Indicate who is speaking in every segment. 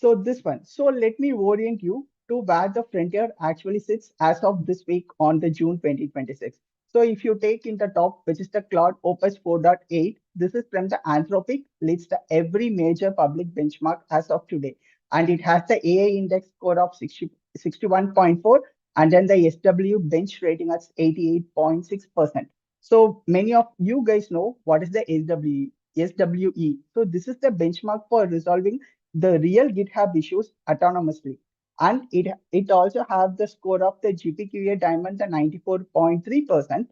Speaker 1: So this one. So let me orient you to where the frontier actually sits as of this week on the June 2026. So if you take in the top, which is the Cloud Opus 4.8, this is from the Anthropic, leads to every major public benchmark as of today. And it has the AI index score of 61.4 and then the SW bench rating at 88.6%. So many of you guys know what is the SWE. So this is the benchmark for resolving the real GitHub issues autonomously. And it also have the score of the GPQA Diamond, the 94.3%.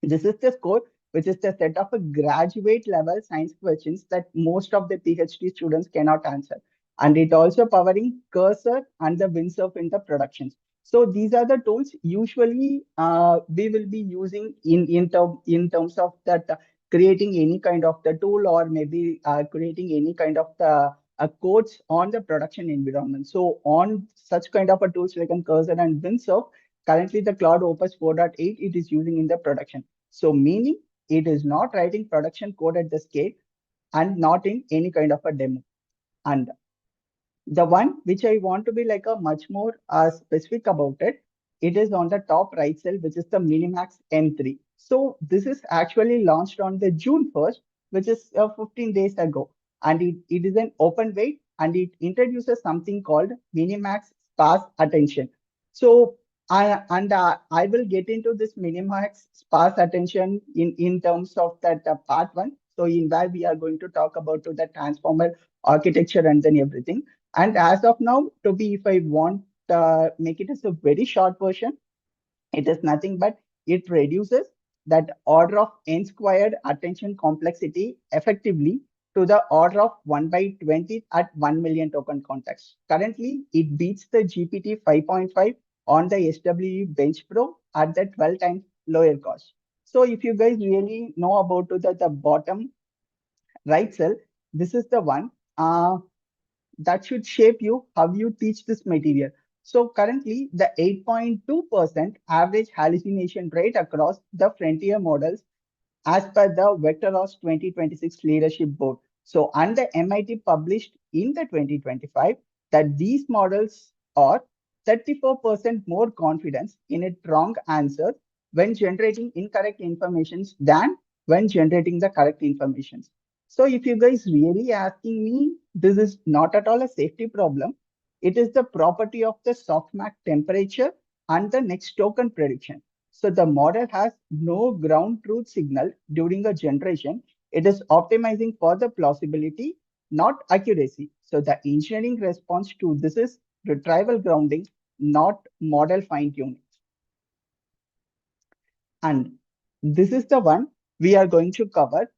Speaker 1: This is the score, which is the set of a graduate level science questions that most of the PhD students cannot answer. And it also powering Cursor and the Windsurf in the productions. So these are the tools usually we will be using in terms of that creating any kind of the tool or maybe creating any kind of the codes on the production environment. So on such kind of a tools like Cursor and Windsurf, currently the Cloud Opus 4.8 it is using in the production. So meaning it is not writing production code at the scale and not in any kind of a demo. And the one which I want to be like a much more specific about it, it is on the top right cell, which is the Minimax M3. So this is actually launched on the June 1st, which is 15 days ago. And it is an open weight and it introduces something called Minimax Sparse Attention. So I will get into this Minimax Sparse Attention in terms of that part one. So in where we are going to talk about to the transformer architecture and then everything. And as of now, to be, if I want make it as a very short version, it is nothing but it reduces that order of n squared attention complexity effectively to the order of 1 by 20 at 1 million token context. Currently, it beats the GPT 5.5 on the SWE Bench Pro at the 12 times lower cost. So if you guys really know about the bottom right cell, this is the one. That should shape you how you teach this material. So currently, the 8.2% average hallucination rate across the frontier models as per the Vectoros 2026 Leadership Board. So, and the MIT published in the 2025 that these models are 34% more confidence in its wrong answer when generating incorrect informations than when generating the correct informations. So if you guys really asking me, this is not at all a safety problem. It is the property of the softmax temperature and the next token prediction. So the model has no ground truth signal during a generation. It is optimizing for the plausibility, not accuracy. So the engineering response to this is retrieval grounding, not model fine tuning. And this is the one we are going to cover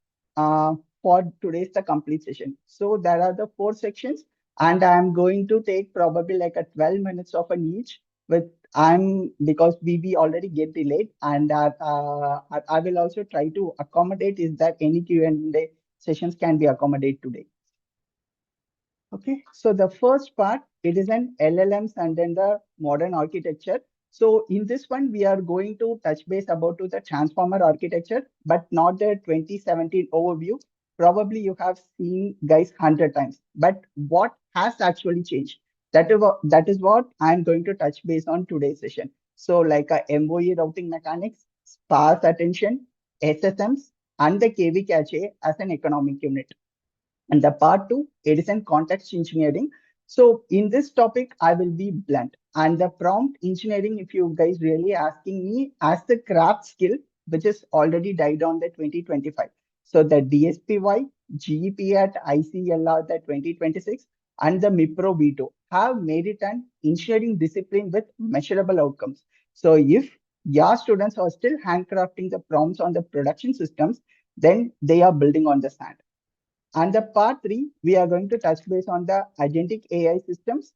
Speaker 1: for today's the complete session. So there are the four sections, and I'm going to take probably like a 12 minutes of an each. With I'm because we already get delayed, and I will also try to accommodate is that any Q&A sessions can be accommodated today. Okay, so the first part, it is an LLMs and then the modern architecture. So in this one, we are going to touch base about to the transformer architecture, but not the 2017 overview. Probably you have seen guys 100 times, but what has actually changed? That is what I'm going to touch base on today's session. So like a MOE routing mechanics, sparse attention, SSMs, and the KV cache as an economic unit. And the part two, it is in context engineering. So in this topic, I will be blunt. And the prompt engineering, if you guys really asking me as the craft skill, which is already died on the 2025. So the DSPY, GEP at ICLR the 2026, and the MIPRO V2 have made it an engineering discipline with measurable outcomes. So if your students are still handcrafting the prompts on the production systems, then they are building on the sand. And the part three, we are going to touch base on the agentic AI systems.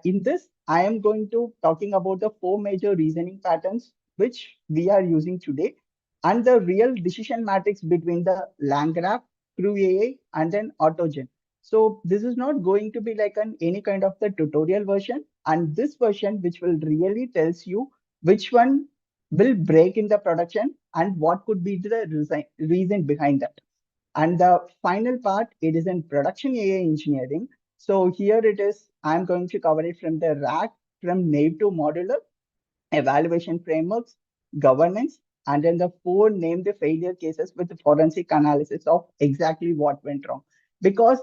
Speaker 1: In this, I am going to talking about the four major reasoning patterns which we are using today, and the real decision matrix between the Landgraph, Crew AI, and then Autogen. So this is not going to be like an any kind of the tutorial version, and this version which will really tells you which one will break in the production and what could be the reason behind that. And the final part, it is in production AI engineering. So here it is. I'm going to cover it from the rack, from naive to modular, evaluation frameworks, governance, and then the four named failure cases with the forensic analysis of exactly what went wrong. Because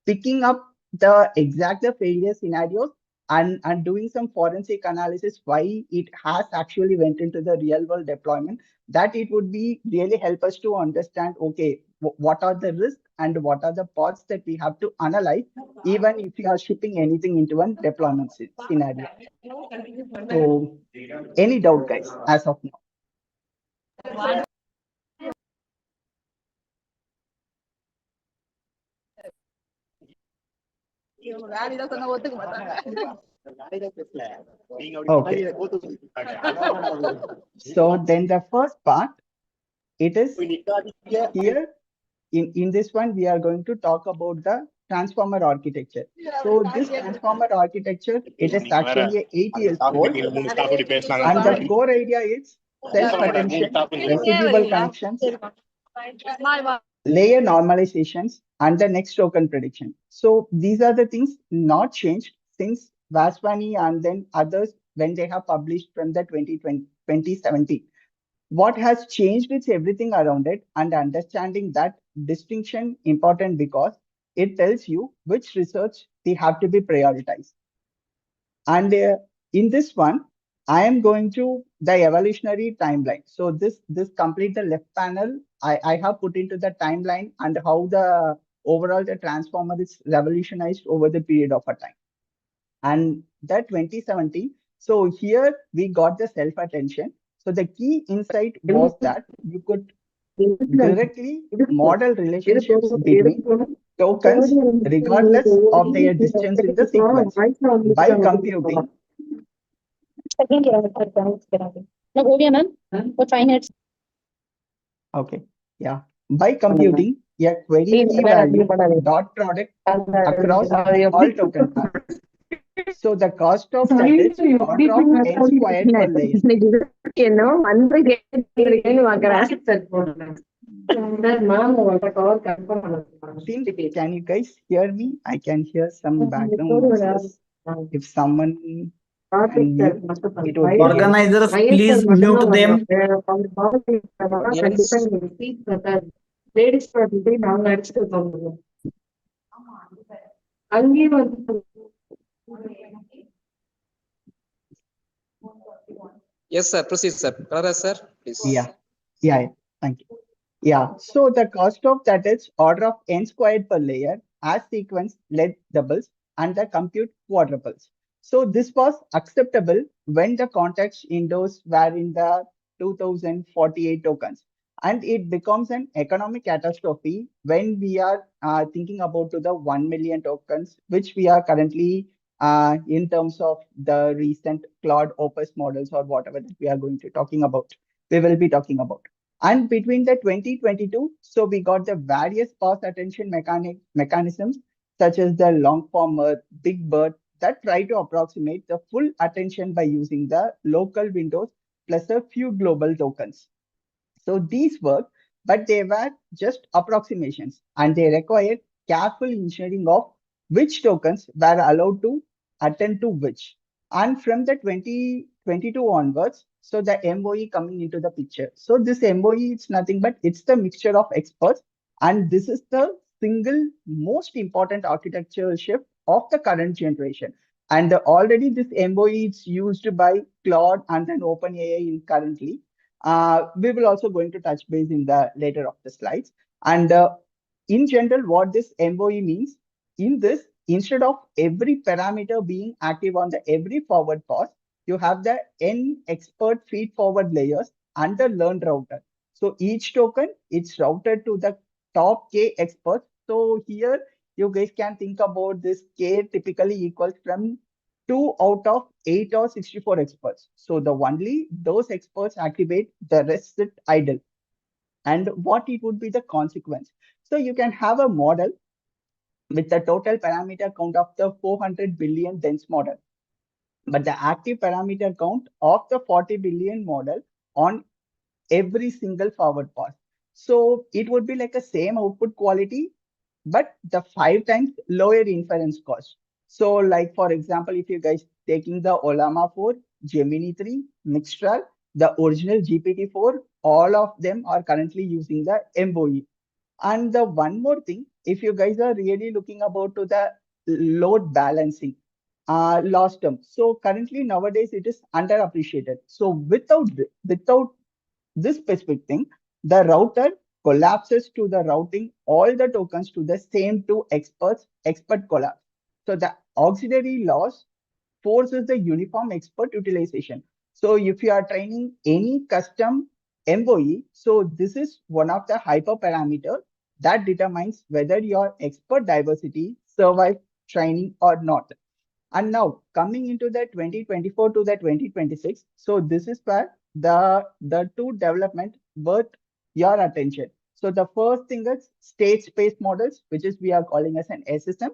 Speaker 1: picking up the exact failure scenarios and doing some forensic analysis why it has actually went into the real world deployment, that it would be really help us to understand, okay, what are the risks and what are the parts that we have to analyze, even if you are shipping anything into a deployment scenario. So any doubt, guys, as of now? Okay. So then the first part, it is here in this one, we are going to talk about the transformer architecture. So this transformer architecture, it is actually 8 years old. And the core idea is self-attention, residual connections, layer normalizations, and the next token prediction. So these are the things not changed since Vaswani and then others when they have published from the 2017. What has changed is everything around it, and understanding that distinction important because it tells you which research they have to be prioritized. And in this one, I am going to the evolutionary timeline. So this complete the left panel, I have put into the timeline and how the overall the transformer is revolutionized over the period of a time. And that 2017, so here we got the self-attention. So the key insight was that you could directly model relationships between tokens regardless of their distance in the sequence by computing.
Speaker 2: Second year, no, Odia, ma'am. For 5 minutes.
Speaker 1: Okay, yeah. By computing a query key value dot product across all token paths. So the cost of that is order of n squared per layer. Can you guys hear me? I can hear some background noises. If someone can mute, it would be
Speaker 3: Organizers, please mute them.
Speaker 4: Yes, sir. Proceed, sir. Brother, sir, please.
Speaker 1: Yeah. Thank you. Yeah. So the cost of that is order of n squared per layer as sequence led doubles and the compute quadruples. So this was acceptable when the context windows were in the 2048 tokens. And it becomes an economic catastrophe when we are thinking about to the 1 million tokens, which we are currently in terms of the recent Claude Opus models or whatever that we are going to talking about. We will be talking about. And between the 2022, so we got the various pause attention mechanisms such as the long former, big bird that try to approximate the full attention by using the local windows plus a few global tokens. So these work, but they were just approximations and they required careful ensuring of which tokens were allowed to attend to which. And from the 2022 onwards, so the MOE coming into the picture. So this MOE, it's nothing but it's the mixture of experts. And this is the single most important architectural shift of the current generation. And already this MOE is used by Claude and then OpenAI in currently. We will also going to touch base in the later of the slides. And in general, what this MOE means, in this, instead of every parameter being active on the every forward pass, you have the n expert feed forward layers and the learned router. So each token, it's routed to the top k experts. So here you guys can think about this k typically equals from 2 out of 8 or 64 experts. So the only those experts activate, the rest sit idle. And what it would be the consequence? So you can have a model with the total parameter count of the 400 billion dense model, but the active parameter count of the 40 billion model on every single forward pass. So it would be like a same output quality, but the 5 times lower inference cost. So like, for example, if you guys taking the Olama 4, Gemini 3, Mixtral, the original GPT-4, all of them are currently using the MOE. And the one more thing, if you guys are really looking about to the load balancing, last term. So currently nowadays it is underappreciated. So without this specific thing, the router collapses to the routing all the tokens to the same two expert collapse. So the auxiliary loss forces the uniform expert utilization. So if you are training any custom MOE, so this is one of the hyperparameter that determines whether your expert diversity survives training or not. And now coming into the 2024 to the 2026, so this is where the two development worth your attention. So the first thing is state space models, which is we are calling as an SSM,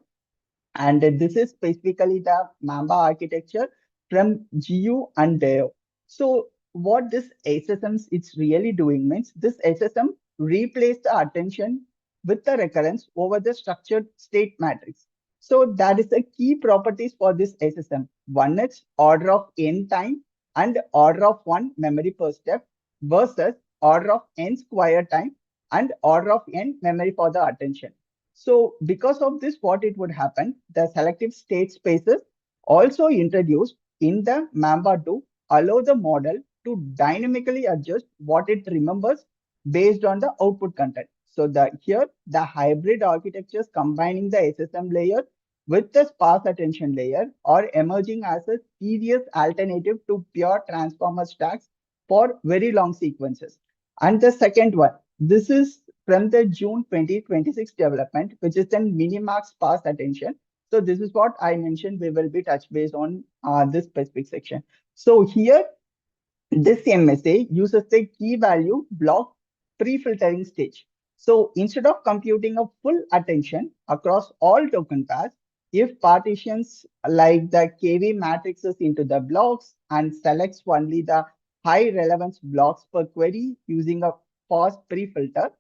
Speaker 1: and this is specifically the Mamba architecture from GU and Deo. So what this SSMs it's really doing means this SSM replace the attention with the recurrence over the structured state matrix. So that is the key properties for this SSM. One is order of n time and order of one memory per step versus order of n square time and order of n memory for the attention. So because of this, what it would happen, the selective state spaces also introduced in the Mamba to allow the model to dynamically adjust what it remembers based on the output content. So here the hybrid architectures combining the SSM layer with the sparse attention layer are emerging as a serious alternative to pure transformer stacks for very long sequences. And the second one, this is from the June 2026 development, which is the Minimax sparse attention. So this is what I mentioned, we will be touch base on this specific section. So here, this MSA uses the key value block pre-filtering stage. So instead of computing a full attention across all token pairs, if partitions like the KV matrices into the blocks and selects only the high relevance blocks per query using a fast pre-filter,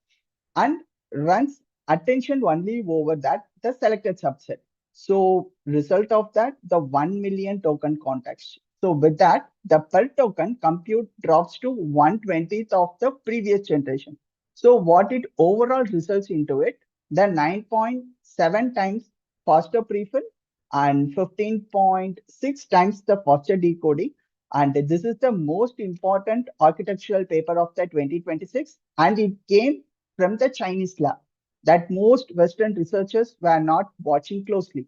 Speaker 1: and runs attention only over that the selected subset. So result of that, the 1 million token context. So with that, the per token compute drops to 1/20th of the previous generation. So what it overall results into it, the 9.7 times faster prefill and 15.6 times the faster decoding. And this is the most important architectural paper of the 2026. And it came from the Chinese lab that most Western researchers were not watching closely.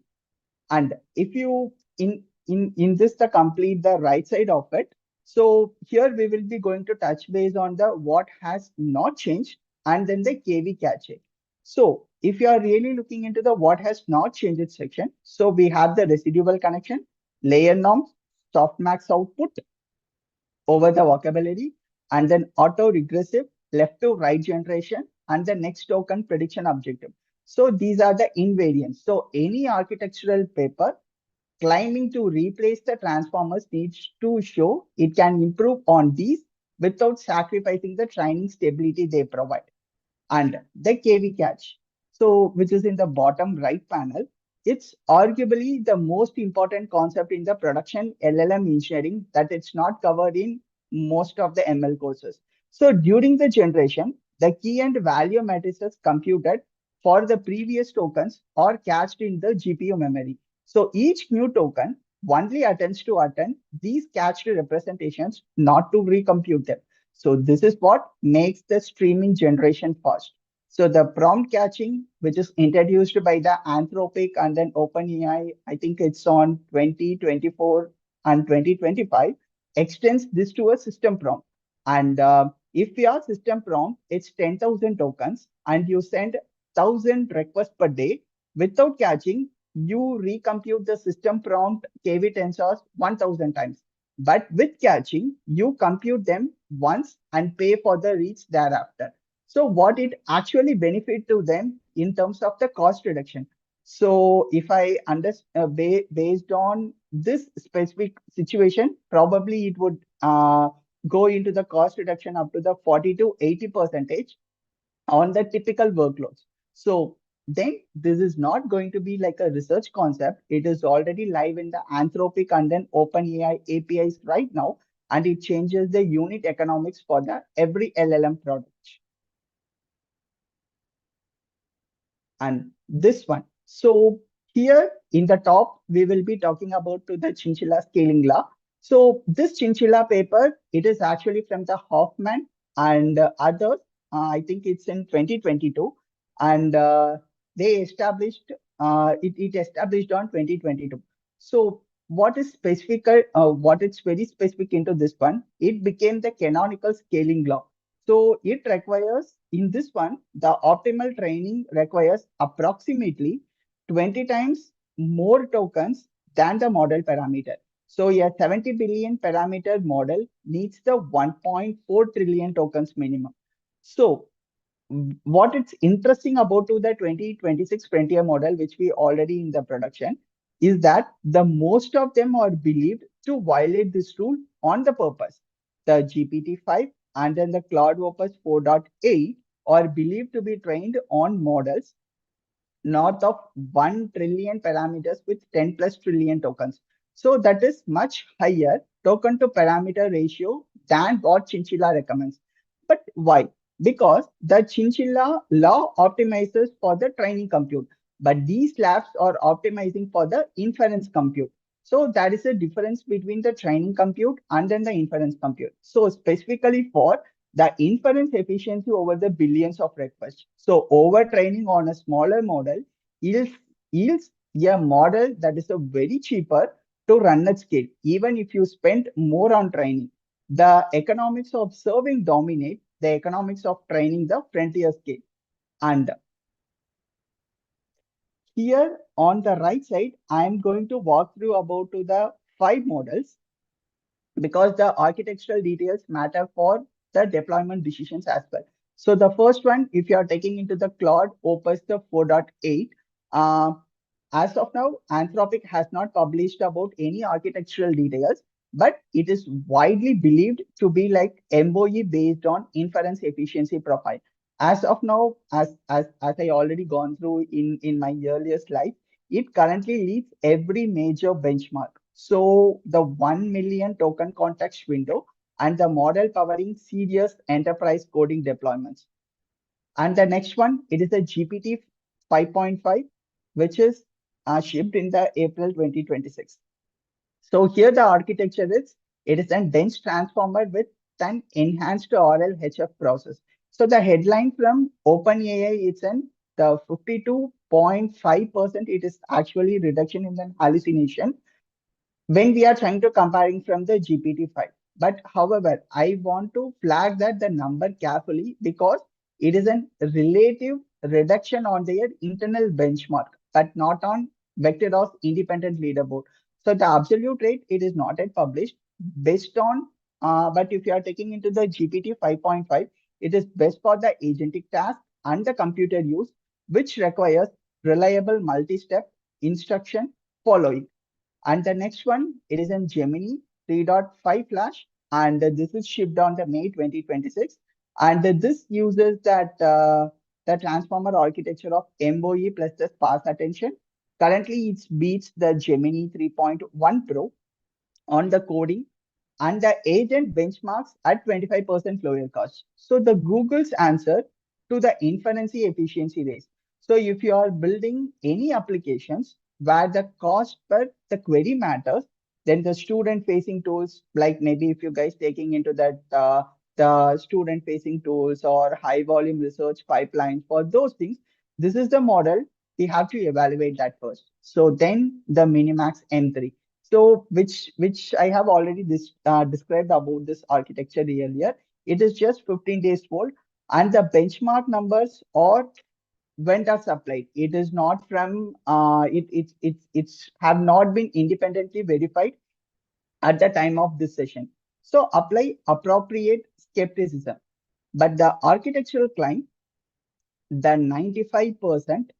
Speaker 1: And if you in this the complete the right side of it, so here we will be going to touch base on the what has not changed and then the KV cache. So if you are really looking into the what has not changed section, so we have the residual connection, layer norms, softmax output over the vocabulary, and then auto regressive left to right generation, and the next token prediction objective. So these are the invariants. So any architectural paper claiming to replace the transformers needs to show it can improve on these without sacrificing the training stability they provide. And the KV cache, so which is in the bottom right panel, it's arguably the most important concept in the production LLM engineering that it's not covered in most of the ML courses. So during the generation, the key and value matrices computed for the previous tokens are cached in the GPU memory. So each new token only attempts to attend these cached representations, not to recompute them. So this is what makes the streaming generation fast. So the prompt catching, which is introduced by the Anthropic and then OpenAI, I think it's on 2024 and 2025, extends this to a system prompt. And if your system prompt, it's 10,000 tokens and you send 1,000 requests per day without catching, you recompute the system prompt KV tensors 1,000 times. But with catching, you compute them once and pay for the reach thereafter. So what it actually benefit to them in terms of the cost reduction. So if I understand based on this specific situation, probably it would go into the cost reduction up to the 40 to 80% on the typical workloads. So then this is not going to be like a research concept. It is already live in the Anthropic and then OpenAI APIs right now, and it changes the unit economics for the every LLM product. And this one. So here in the top, we will be talking about to the chinchilla scaling law. So this chinchilla paper, it is actually from the Hoffman and others. I think it's in 2022, and they established it established on 2022. So what is specific? What is very specific into this one? It became the canonical scaling law. So it requires, in this one, the optimal training requires approximately 20 times more tokens than the model parameter. So a 70 billion parameter model needs the 1.4 trillion tokens minimum. So what it's interesting about to the 2026 frontier model, which we already in the production, is that the most of them are believed to violate this rule on the purpose. The GPT-5 and then the Cloud Opus 4.8 are believed to be trained on models north of 1 trillion parameters with 10 plus trillion tokens. So that is much higher token to parameter ratio than what Chinchilla recommends. But why? Because the Chinchilla law optimizes for the training compute, but these labs are optimizing for the inference compute. So that is a difference between the training compute and then the inference compute. So specifically for the inference efficiency over the billions of requests. So overtraining on a smaller model yields a model that is a very cheaper to run at scale. Even if you spend more on training, the economics of serving dominate the economics of training the frontier scale. And here on the right side, I am going to walk through about to the 5 models, because the architectural details matter for the deployment decisions as well. So the first one, if you are taking into the Cloud Opus the 4.8, as of now, Anthropic has not published about any architectural details, but it is widely believed to be like MOE based on inference efficiency profile. As of now, as I already gone through in my earlier slide, it currently leads every major benchmark. So the 1 million token context window and the model powering serious enterprise coding deployments. And the next one, it is a GPT 5.5, which is shipped in the April 2026. So here the architecture is, it is a dense transformer with an enhanced RLHF process. So the headline from OpenAI is in the 52.5%, it is actually reduction in the hallucination when we are trying to comparing from the GPT-5. But however, I want to flag that the number carefully, because it is a relative reduction on their internal benchmark, but not on Vector's independent leaderboard. So the absolute rate, it is not yet published based on, but if you are taking into the GPT 5.5, it is best for the agentic task and the computer use, which requires reliable multi-step instruction following. And the next one, it is in Gemini 3.5 Flash, and this is shipped on the May 2026. And this uses that the transformer architecture of MOE plus the sparse attention. Currently, it beats the Gemini 3.1 Pro on the coding, and the agent benchmarks at 25% lower cost. So the Google's answer to the inference efficiency race. So if you are building any applications where the cost per the query matters, then the student facing tools, like maybe if you guys taking into that the student facing tools or high volume research pipeline for those things, this is the model we have to evaluate that first. So then the Minimax M3. So which I have already described about this architecture earlier. It is just 15 days old, and the benchmark numbers are vendor supplied. It is not from it's have not been independently verified at the time of this session. So apply appropriate skepticism. But the architectural claim, the 95%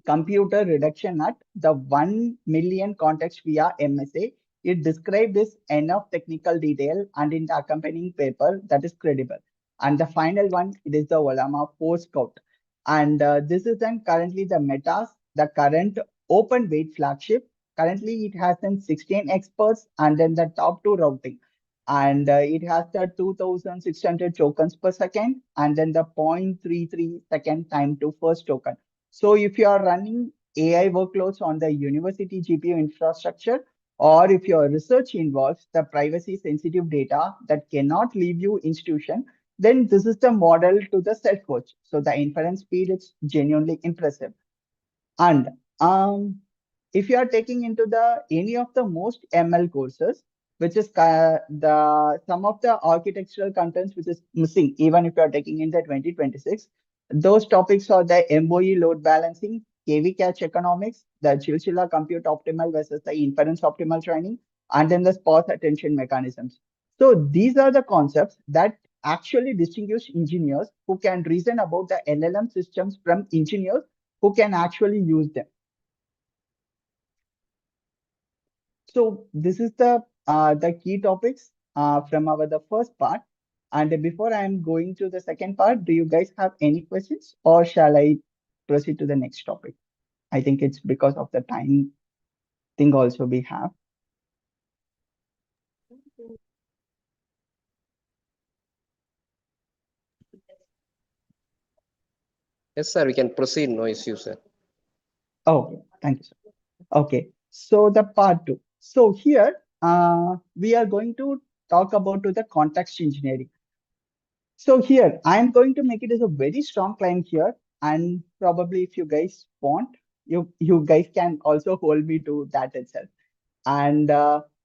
Speaker 1: computer reduction at the 1 million context via MSA. It described this enough technical detail and in the accompanying paper that is credible. And the final one, it is the Olama Post Scout. And this is then currently the Meta's, the current open weight flagship. Currently, it has then 16 experts and then the top two routing. And it has the 2600 tokens per second and then the 0.33 second time to first token. So if you are running AI workloads on the university GPU infrastructure, or if your research involves the privacy sensitive data that cannot leave your institution, then this is the model to the self-coach. So the inference speed is genuinely impressive. And if you are taking into the any of the most ML courses, which is the some of the architectural contents which is missing, even if you are taking in the 2026, those topics are the MOE load balancing, KV cache economics, the Chilchilla compute optimal versus the inference optimal training, and then the sparse attention mechanisms. So these are the concepts that actually distinguish engineers who can reason about the LLM systems from engineers who can actually use them. So this is the key topics from our the first part. And before I am going to the second part, do you guys have any questions or shall I proceed to the next topic? I think it's because of the time thing also we have.
Speaker 4: Yes, sir. We can proceed. No issue, sir.
Speaker 1: Okay, thank you, sir. Okay, so the part two. So here we are going to talk about to the context engineering. So here I'm going to make it as a very strong claim here, and probably if you guys want, you guys can also hold me to that itself. And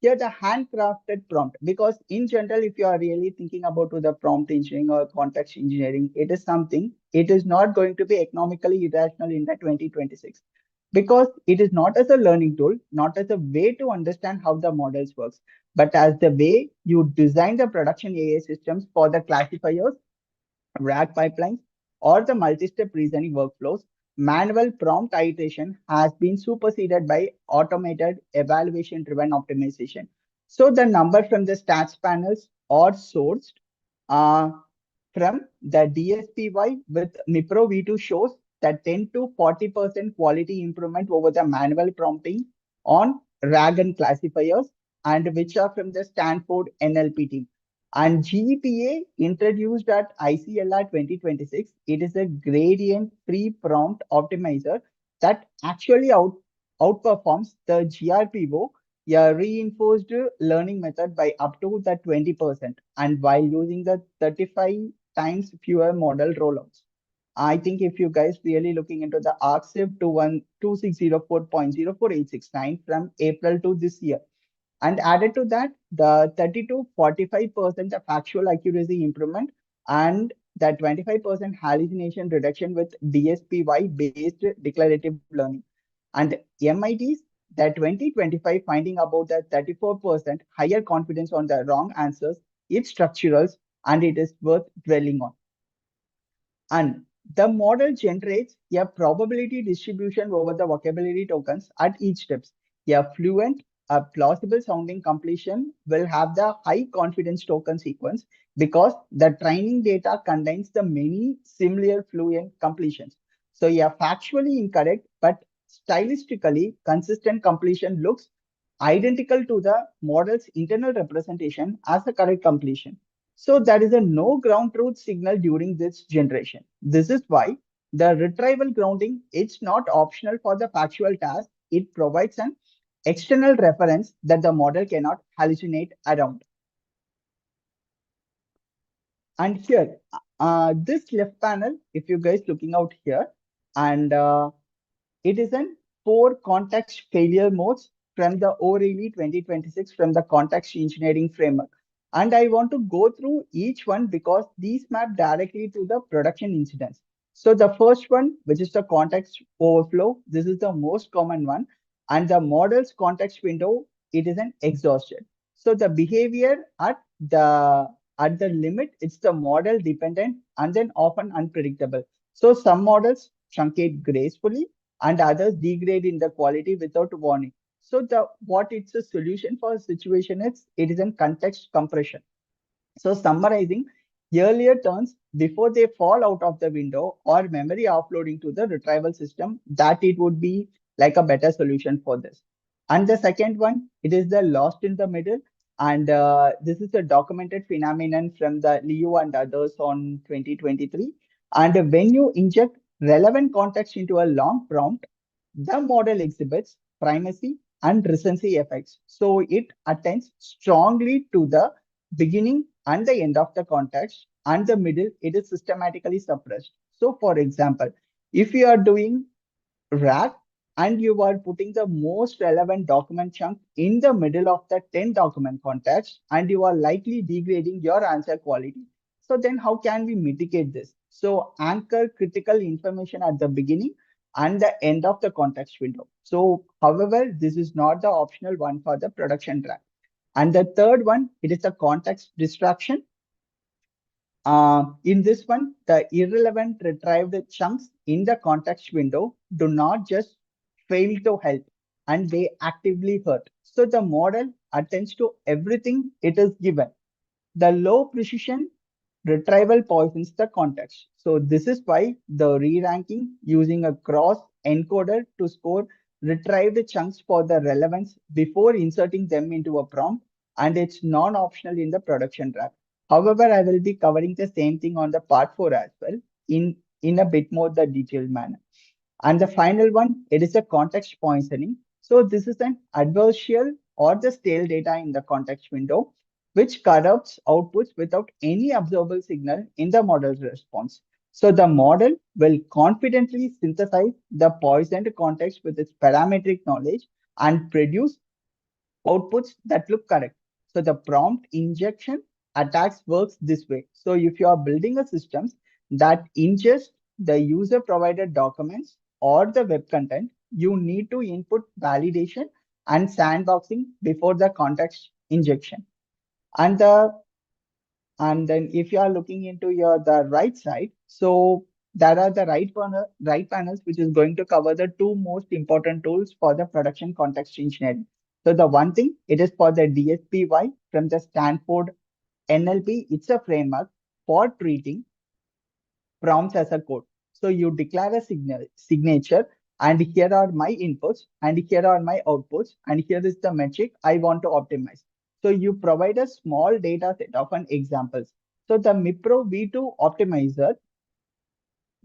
Speaker 1: here the handcrafted prompt, because in general, if you are really thinking about to the prompt engineering or context engineering, it is something, it is not going to be economically irrational in the 2026 because it is not as a learning tool, not as a way to understand how the models works, but as the way you design the production AI systems for the classifiers, RAG pipelines, or the multi-step reasoning workflows. Manual prompt iteration has been superseded by automated evaluation-driven optimization. So the number from the stats panels are sourced uh, from the DSPY with MIPRO V2 shows that 10 to 40% quality improvement over the manual prompting on RAG and classifiers, and which are from the Stanford NLP team. And GEPA introduced at ICLR 2026, it is a gradient free prompt optimizer that actually outperforms the GRPO, a reinforced learning method, by up to the 20%, and while using the 35 times fewer model rollouts. I think if you guys really looking into the ArcSIP 2604.04869 from April to this year, and added to that, the 30 to 45% of actual accuracy improvement and the 25% hallucination reduction with DSPY based declarative learning. And MIT's the 2025 finding about the 34% higher confidence on the wrong answers, it's structural and it is worth dwelling on. And the model generates a probability distribution over the vocabulary tokens at each steps. A fluent, a plausible sounding completion will have the high confidence token sequence because the training data contains the many similar fluent completions. So a factually incorrect but stylistically consistent completion looks identical to the model's internal representation as a correct completion. So there is a no ground truth signal during this generation. This is why the retrieval grounding is not optional for the factual task. It provides an external reference that the model cannot hallucinate around. And here, this left panel, if you guys looking out here, and it is an 4 context failure modes from the O'Reilly 2026 from the context engineering framework. And I want to go through each one because these map directly to the production incidents. So the first one, which is the context overflow, this is the most common one. And the model's context window, it isn't exhausted. So the behavior at the limit, it's the model dependent and then often unpredictable. So some models truncate gracefully and others degrade in the quality without warning. So the what it's a solution for a situation is it is in context compression. So summarizing, earlier turns before they fall out of the window or memory offloading to the retrieval system, that it would be like a better solution for this. And the second one, it is the lost in the middle. And this is a documented phenomenon from the Liu and others on 2023. And when you inject relevant context into a long prompt, the model exhibits primacy and recency effects. So it attends strongly to the beginning and the end of the context, and the middle, it is systematically suppressed. So for example, if you are doing rack and you are putting the most relevant document chunk in the middle of the 10 document context, and you are likely degrading your answer quality. So then how can we mitigate this? So anchor critical information at the beginning and the end of the context window. So however, this is not the optional one for the production track. And the third one, it is the context distraction. In this one, the irrelevant retrieved chunks in the context window do not just fail to help, and they actively hurt. So the model attends to everything it is given. The low precision retrieval poisons the context. So this is why the re-ranking using a cross encoder to score retrieved chunks for the relevance before inserting them into a prompt, and it's non-optional in the production track. However, I will be covering the same thing on the part 4 as well in a bit more the detailed manner. And the final one, it is a context poisoning. So this is an adversarial or the stale data in the context window, which corrupts outputs without any observable signal in the model's response. So the model will confidently synthesize the poisoned context with its parametric knowledge and produce outputs that look correct. So the prompt injection attacks works this way. So if you are building a system that ingest the user provided documents or the web content, you need to input validation and sandboxing before the context injection. And then if you are looking into the right side, so there are the right panels, which is going to cover the two most important tools for the production context engineering. So the one thing, it is for the DSPY from the Stanford NLP. It's a framework for treating prompts as a code. So you declare a signature, and here are my inputs, and here are my outputs, and here is the metric I want to optimize. So you provide a small data set of an examples. So the MIPRO V2 optimizer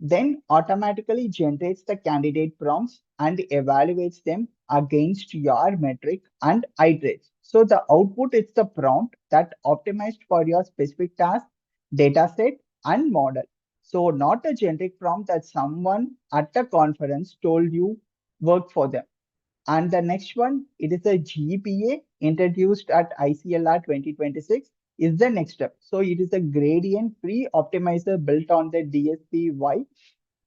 Speaker 1: then automatically generates the candidate prompts and evaluates them against your metric and iterates. So the output is the prompt that optimized for your specific task, dataset, and model. So not a generic prompt that someone at a conference told you worked for them. And the next one, it is a GPA introduced at ICLR 2026 is the next step. So it is a gradient free optimizer built on the DSPY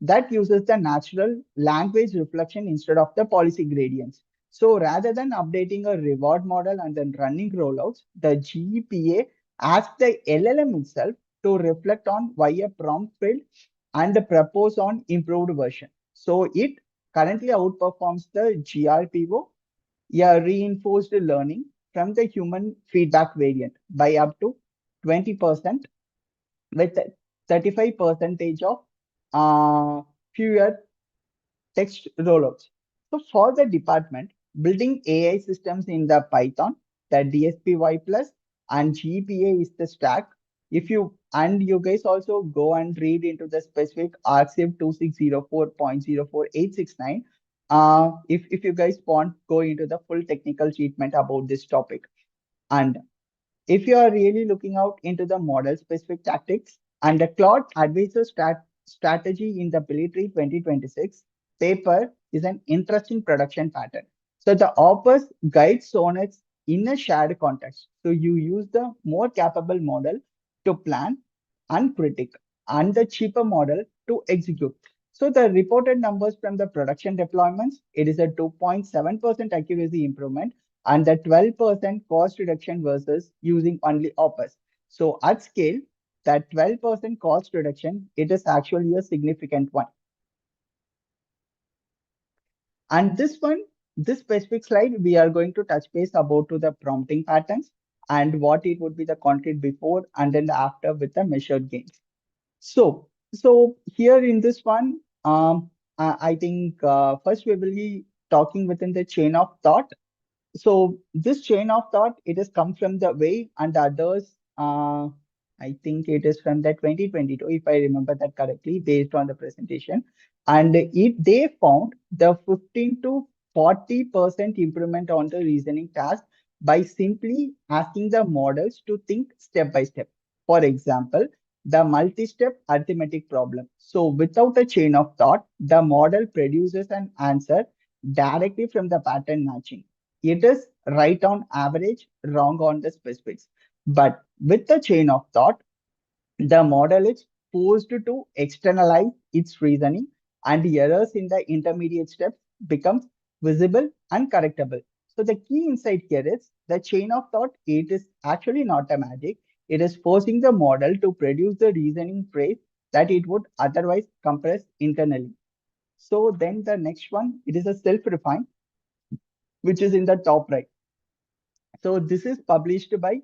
Speaker 1: that uses the natural language reflection instead of the policy gradients. So rather than updating a reward model and then running rollouts, the GPA asks the LLM itself to reflect on why a prompt failed and propose on improved version. So it currently outperforms the GRPO, yeah, reinforced learning from the human feedback variant by up to 20% with 35 percentage of fewer text rollouts. So for the department, building AI systems in the Python, the DSPY plus and GPA is the stack. If you and you guys also go and read into the specific ArcSIV 2604.04869. If you guys want, go into the full technical treatment about this topic. And if you are really looking out into the model specific tactics and the Claude Advisor strategy in the Military 2026 paper is an interesting production pattern. So the authors guide sonnets in a shared context. So you use the more capable model to plan and critique and the cheaper model to execute. So the reported numbers from the production deployments, it is a 2.7% accuracy improvement and the 12% cost reduction versus using only Opus. So at scale, that 12% cost reduction, it is actually a significant one. And this specific slide, we are going to touch base about to the prompting patterns. and what it would be the concrete before and then the after with the measured gains. So here in this one, I think first we will be talking within the chain of thought. So this chain of thought, it has come from the way and the others. I think it is from the 2022, if I remember that correctly, based on the presentation. And they found the 15 to 40% improvement on the reasoning task by simply asking the models to think step by step. For example, the multi-step arithmetic problem. So without a chain of thought, the model produces an answer directly from the pattern matching. It is right on average, wrong on the specifics. But with the chain of thought, the model is forced to externalize its reasoning, and errors in the intermediate steps becomes visible and correctable. So the key insight here is the chain of thought, it is actually not a magic. It is forcing the model to produce the reasoning phrase that it would otherwise compress internally. So then the next one, it is a self-refined, which is in the top right. So this is published by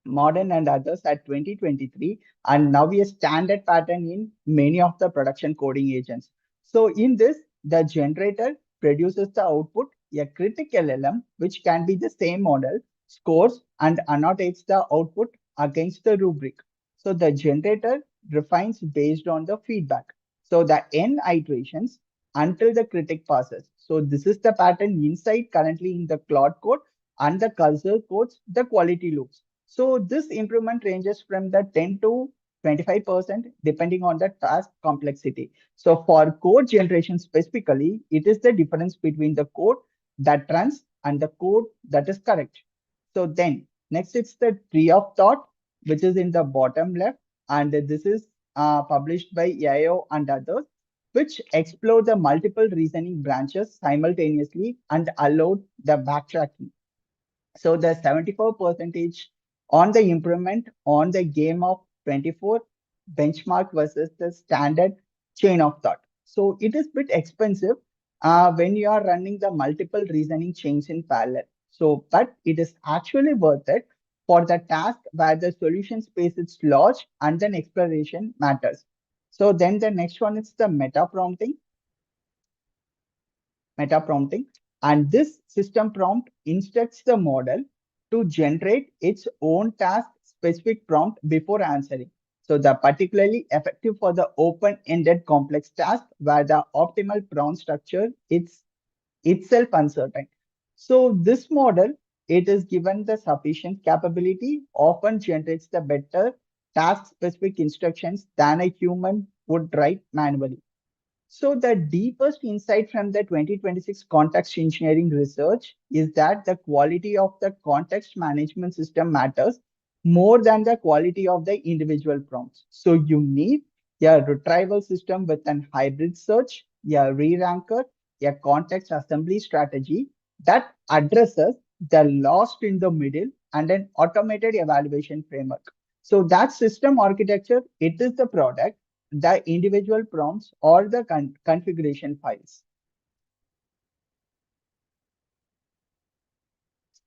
Speaker 1: Modern and others at 2023, and now a standard pattern in many of the production coding agents. So in this, the generator produces the output, a critical LM, which can be the same model, scores and annotates the output against the rubric. So the generator refines based on the feedback. So the n iterations until the critic passes. So this is the pattern inside currently in the Claude code, and the cursor codes the quality loops. So this improvement ranges from the 10 to 25% depending on the task complexity. So for code generation specifically, it is the difference between the code that runs and the code that is correct. So then next it's the tree of thought, which is in the bottom left. And this is published by Yayo and others, which explore the multiple reasoning branches simultaneously and allowed the backtracking. So the 74 percentage on the improvement on the game of 24 benchmark versus the standard chain of thought. So it is bit expensive when you are running the multiple reasoning chains in parallel. So, but it is actually worth it for the task where the solution space is large and then exploration matters. So then the next one is the meta prompting, and this system prompt instructs the model to generate its own task specific prompt before answering. So the particularly effective for the open-ended complex task where the optimal prompt structure is itself uncertain. So this model, it is given the sufficient capability, often generates the better task specific instructions than a human would write manually. So the deepest insight from the 2026 context engineering research is that the quality of the context management system matters more than the quality of the individual prompts. So you need a retrieval system with an hybrid search, a re-ranker, a context assembly strategy that addresses the lost in the middle and an automated evaluation framework. So that system architecture, it is the product, the individual prompts or the configuration files.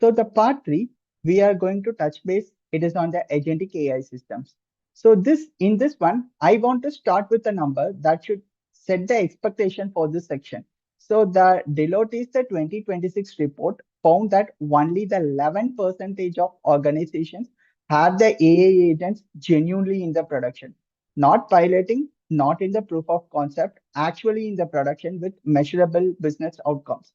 Speaker 1: So the part 3, we are going to touch base. It is on the agentic AI systems. So in this one, I want to start with a number that should set the expectation for this section. So the Deloitte's the 2026 report found that only the 11% of organizations have the AI agents genuinely in the production, not piloting, not in the proof of concept, actually in the production with measurable business outcomes.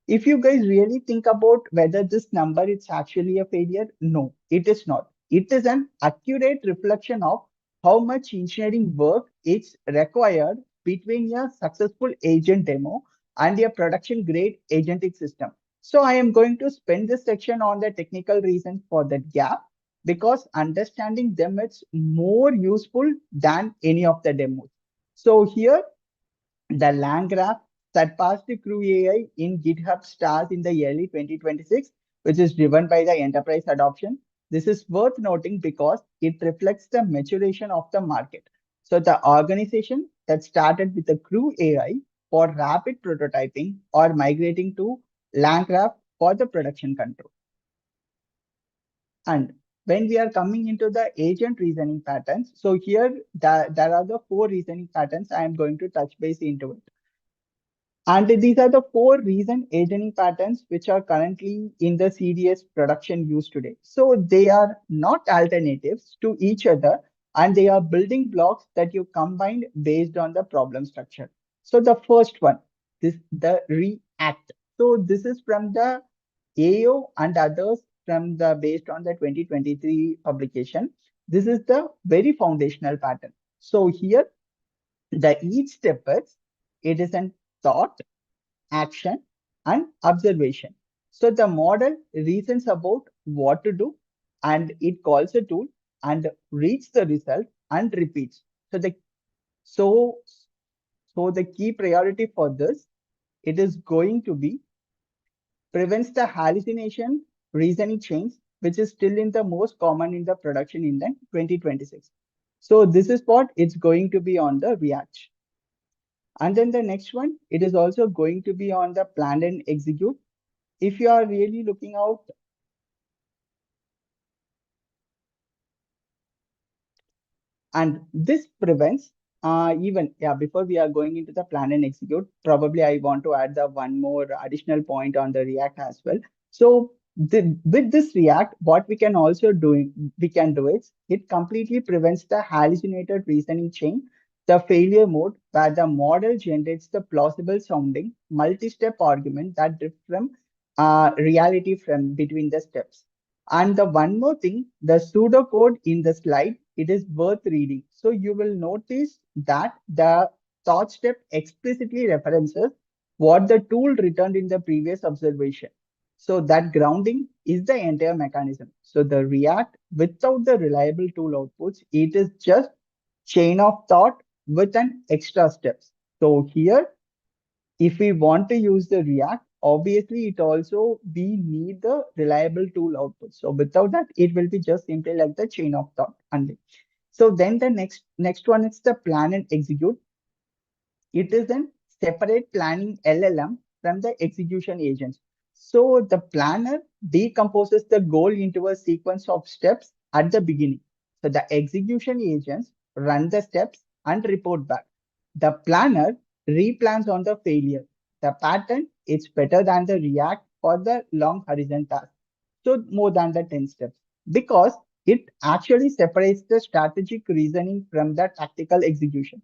Speaker 1: If you guys really think about whether this number is actually a failure, no, it is not. It is an accurate reflection of how much engineering work is required between a successful agent demo and a production grade agentic system. So I am going to spend this section on the technical reasons for that gap, because understanding them is more useful than any of the demos. So here the land graph surpassed the Crew AI in GitHub stars in the early 2026, which is driven by the enterprise adoption. This is worth noting because it reflects the maturation of the market. So the organization that started with the Crew AI for rapid prototyping or migrating to land graph for the production control. And when we are coming into the agent reasoning patterns, so here there are the 4 reasoning patterns I am going to touch base into it. And these are the 4 reason agenting patterns which are currently in the serious production use today. So they are not alternatives to each other, and they are building blocks that you combine based on the problem structure. So the first one, the react. So this is from the AO and others from the based on the 2023 publication. This is the very foundational pattern. So here the each step is, it is an thought, action, and observation. So the model reasons about what to do, and it calls a tool and reads the result and repeats. So so the key priority for this, it is going to be prevents the hallucination reasoning chains, which is still in the most common in the production in the 2026. So this is what it's going to be on the React. And then the next one, it is also going to be on the plan and execute. If you are really looking out, and this prevents before we are going into the plan and execute, probably I want to add the one more additional point on the React as well. So with this React, what we can do is it completely prevents the hallucinated reasoning chain, the failure mode where the model generates the plausible sounding multi-step argument that drift from reality from between the steps. And the one more thing, the pseudocode in the slide, it is worth reading. So you will notice that the thought step explicitly references what the tool returned in the previous observation. So that grounding is the entire mechanism. So the React without the reliable tool outputs, it is just chain of thought with an extra steps. So here if we want to use the React, obviously it also we need the reliable tool output. So without that, it will be just simply like the chain of thought only. So then the next one is the plan and execute. It is a separate planning LLM from the execution agents. So the planner decomposes the goal into a sequence of steps at the beginning. So the execution agents run the steps and report back. The planner replans on the failure. The pattern is better than the React for the long horizon task. So more than the 10 steps because it actually separates the strategic reasoning from the tactical execution.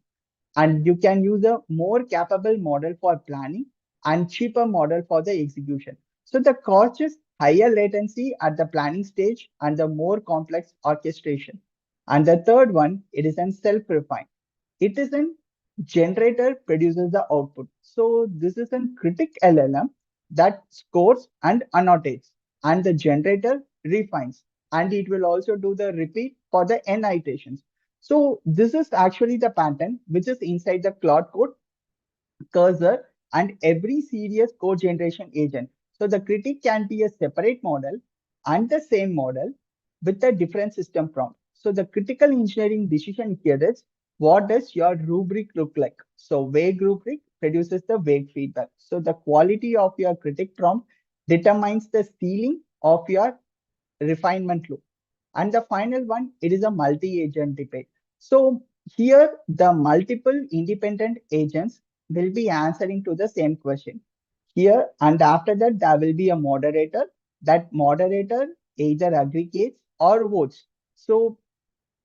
Speaker 1: And you can use a more capable model for planning and cheaper model for the execution. So the cost is higher latency at the planning stage and the more complex orchestration. And the third one, it is an self-refine. It is an generator produces the output. So this is a critic LLM that scores and annotates, and the generator refines, and it will also do the repeat for the n iterations. So this is actually the pattern which is inside the Claude Code cursor and every serious code generation agent. So the critic can be a separate model and the same model with a different system prompt. So the critical engineering decision here is what does your rubric look like? So vague rubric produces the vague feedback. So the quality of your critic prompt determines the ceiling of your refinement loop. And the final one, it is a multi-agent debate. So here the multiple independent agents will be answering to the same question. Here and after that, there will be a moderator. That moderator either aggregates or votes. So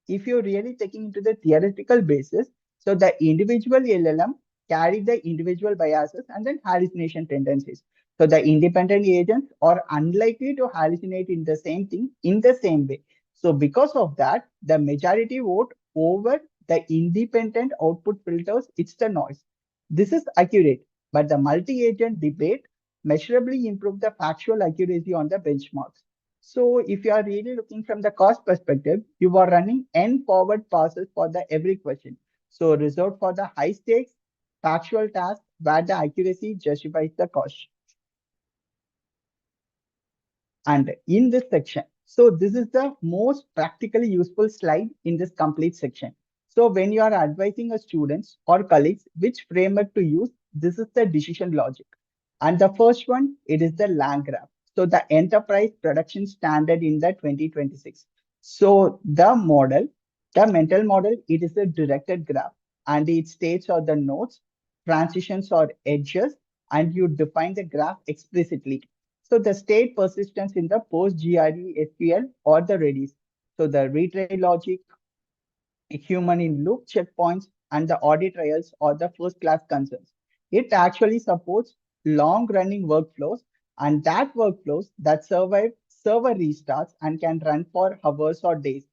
Speaker 1: if you're really taking into the theoretical basis, so the individual LLM carry the individual biases and then hallucination tendencies. So the independent agents are unlikely to hallucinate in the same thing in the same way. So because of that, the majority vote over the independent output filters, it's the noise. This is accurate, but the multi-agent debate measurably improve the factual accuracy on the benchmarks. So if you are really looking from the cost perspective, you are running n forward passes for the every question. So reserved for the high stakes factual task where the accuracy justifies the cost. And in this section, so this is the most practically useful slide in this complete section. So when you are advising a students or colleagues which framework to use, this is the decision logic. And the first one, it is the land graph. So the enterprise production standard in the 2026. So the mental model, it is a directed graph and its states are the nodes, transitions or edges, and you define the graph explicitly. So the state persistence in the post GRE SQL or the Redis. So the retry logic, human in loop checkpoints, and the audit trials or the first class concerns. It actually supports long running workflows, and that workflows that survive server restarts and can run for hours or days.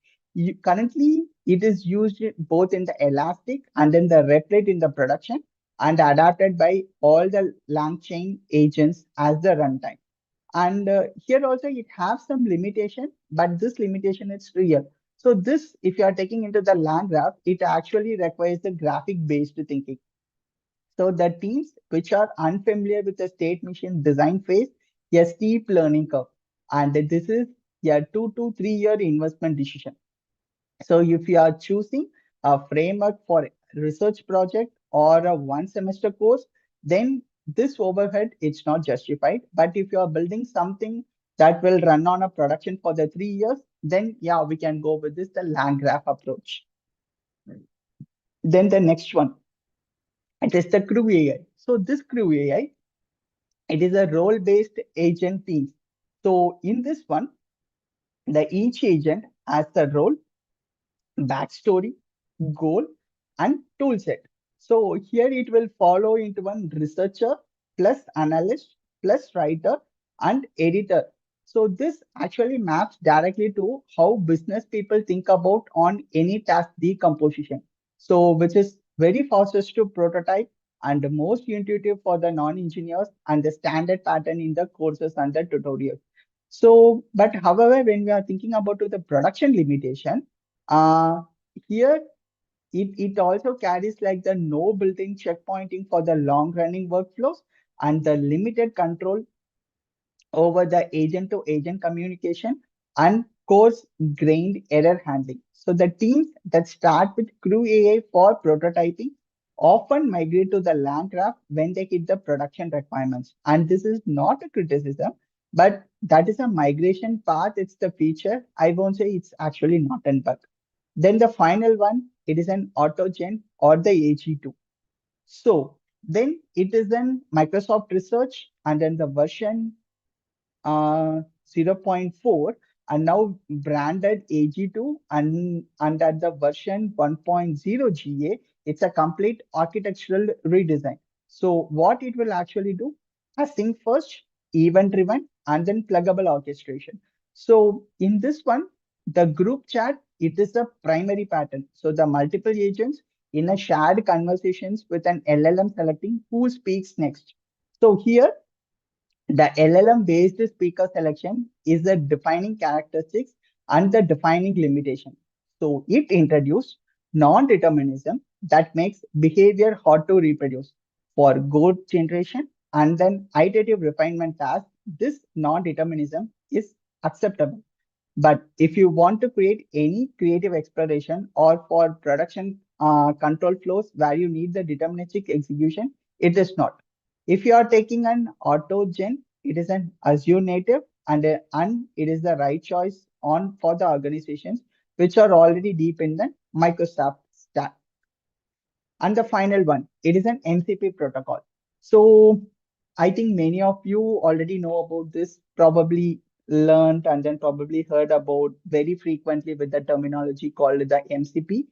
Speaker 1: Currently, it is used both in the Elastic and in the Replit in the production and adapted by all the LangChain agents as the runtime. And here also it has some limitation, but this limitation is real. So this, if you are taking into the land graph, it actually requires the graphic based thinking. So the teams which are unfamiliar with the state machine design phase, a steep learning curve. And this is a 2 to 3 year investment decision. So if you are choosing a framework for research project or a 1 semester course, then this overhead it's not justified. But if you are building something that will run on a production for the 3 years, then yeah, we can go with this, the land graph approach. Then the next one, it is the crew AI. So this crew AI, it is a role-based agent team. So in this one, the each agent has the role, backstory, goal, and tool set. So here it will follow into one researcher plus analyst plus writer and editor. So this actually maps directly to how business people think about on any task decomposition. So which is very fastest to prototype and the most intuitive for the non-engineers and the standard pattern in the courses and the tutorials. So, but however, when we are thinking about the production limitation, uh, here it also carries like the no built-in checkpointing for the long running workflows and the limited control over the agent to agent communication and coarse grained error handling. So the teams that start with Crew AI for prototyping often migrate to the land graph when they hit the production requirements. And this is not a criticism, but that is a migration path. It's the feature. I won't say it's actually not a bug. Then the final one, it is an autogen or the AG2. So then it is an Microsoft research and then the version zero point 0.4 and now branded AG2 and at the version 1.0 GA, it's a complete architectural redesign. So what it will actually do, a sync first, event driven, and then pluggable orchestration. So in this one, the group chat, it is the primary pattern. So the multiple agents in a shared conversations with an LLM selecting who speaks next. So here the LLM based speaker selection is the defining characteristics and the defining limitation. So it introduced non-determinism that makes behavior hard to reproduce. For code generation and then iterative refinement tasks, this non-determinism is acceptable. But if you want to create any creative exploration or for production control flows where you need the deterministic execution, it is not. If you are taking an autogen, it is an Azure native and it is the right choice on for the organizations which are already deep in the Microsoft stack. And the final one, it is an MCP protocol. So I think many of you already know about this, probably learned and then probably heard about very frequently with the terminology called the MCP.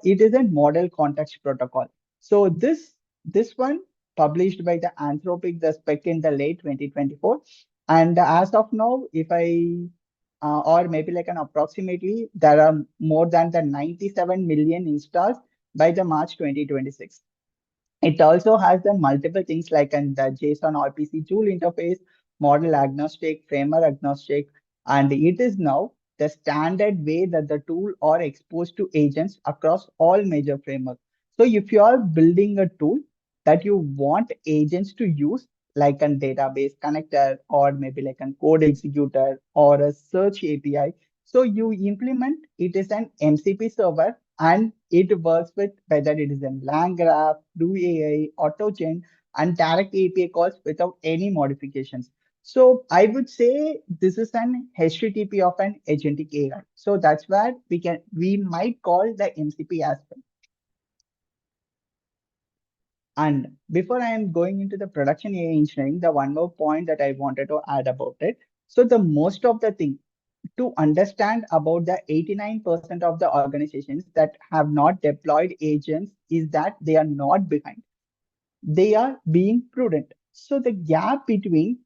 Speaker 1: It is a model context protocol. So this one published by the Anthropic, the spec in the late 2024. And as of now, if I or maybe like an approximately, there are more than the 97 million installs by the March 2026. It also has the multiple things like the JSON RPC tool interface, model agnostic, framework agnostic, and it is now the standard way that the tool are exposed to agents across all major frameworks. So if you are building a tool that you want agents to use, like a database connector or maybe like a code executor or a search API, so you implement it is an MCP server and it works with whether it is in LangGraph, Do AI, AutoGen, and direct API calls without any modifications. So I would say this is an HTTP of an agentic AI. So that's where we might call the MCP as well. And before I am going into the production AI engineering, the one more point that I wanted to add about it. So the most of the thing to understand about the 89% of the organizations that have not deployed agents is that they are not behind. They are being prudent. So the gap between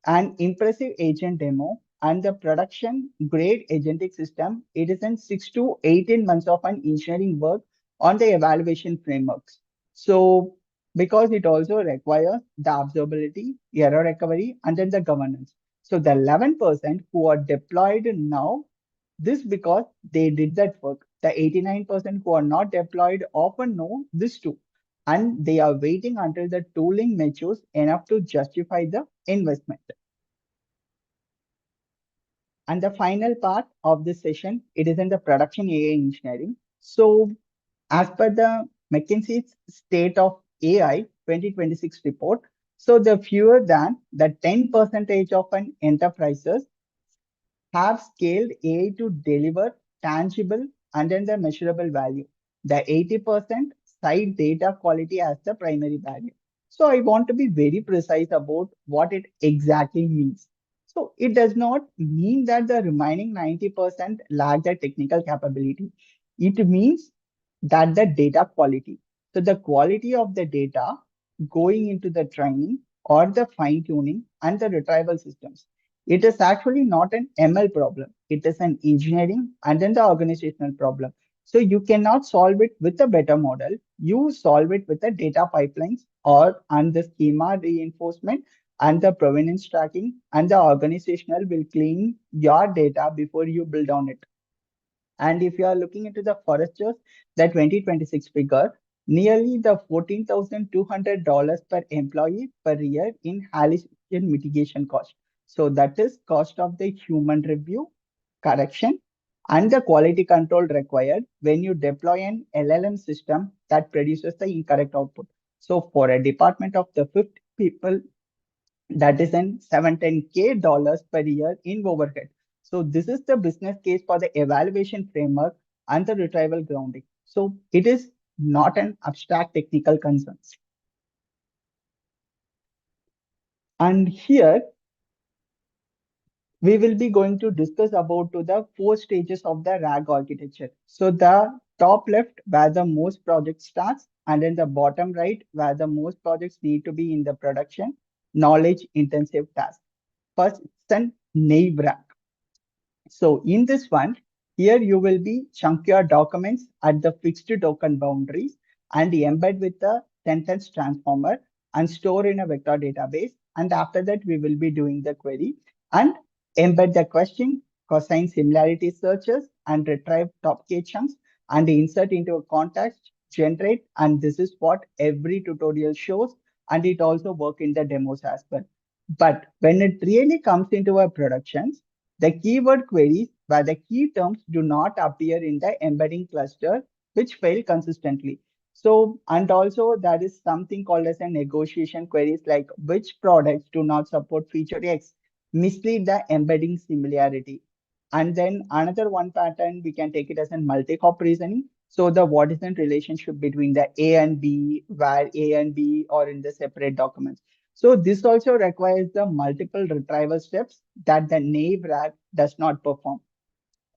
Speaker 1: an impressive agent demo and the production grade agentic system, it is in 6 to 18 months of an engineering work on the evaluation frameworks. So because it also requires the observability, error recovery, and then the governance. So the 11% who are deployed now, this because they did that work. The 89% who are not deployed often know this too. And they are waiting until the tooling matures enough to justify the investment. And the final part of this session, it is in the production AI engineering. So as per the McKinsey's State of AI 2026 report, so the fewer than the 10% of an enterprises have scaled AI to deliver tangible and then the measurable value. The 80% cite data quality as the primary barrier. So I want to be very precise about what it exactly means. So it does not mean that the remaining 90% lack the technical capability. It means that the data quality. So the quality of the data going into the training or the fine tuning and the retrieval systems. It is actually not an ML problem. It is an engineering and then the organizational problem. So you cannot solve it with a better model. You solve it with the data pipelines or and the schema reinforcement and the provenance tracking, and the organizational will clean your data before you build on it. And if you are looking into the Foresters, the 2026 figure, nearly the $14,200 per employee per year in hallucination mitigation cost. So that is cost of the human review, correction, and the quality control required when you deploy an LLM system that produces the incorrect output. So for a department of the 50 people, that is in 710K dollars per year in overhead. So this is the business case for the evaluation framework and the retrieval grounding. So it is not an abstract technical concerns. And here we will be going to discuss about to the 4 stages of the RAG architecture. So the top left where the most project starts, and then the bottom right where the most projects need to be in the production knowledge intensive task. First, it's an naive RAG. So in this one, here you will be chunk your documents at the fixed token boundaries and embed with the sentence transformer and store in a vector database. And after that, we will be doing the query and embed the question, cosine similarity searches and retrieve top K chunks and insert into a context, generate. And this is what every tutorial shows. And it also work in the demos as well. But when it really comes into our productions, the keyword queries where the key terms do not appear in the embedding cluster, which fail consistently. So, and also there is something called as a negotiation queries like which products do not support feature X, mislead the embedding similarity. And then another one pattern, we can take it as a multi-hop reasoning. So the what is the relationship between the A and B, where A and B are in the separate documents. So this also requires the multiple retrieval steps that the naive RAG does not perform.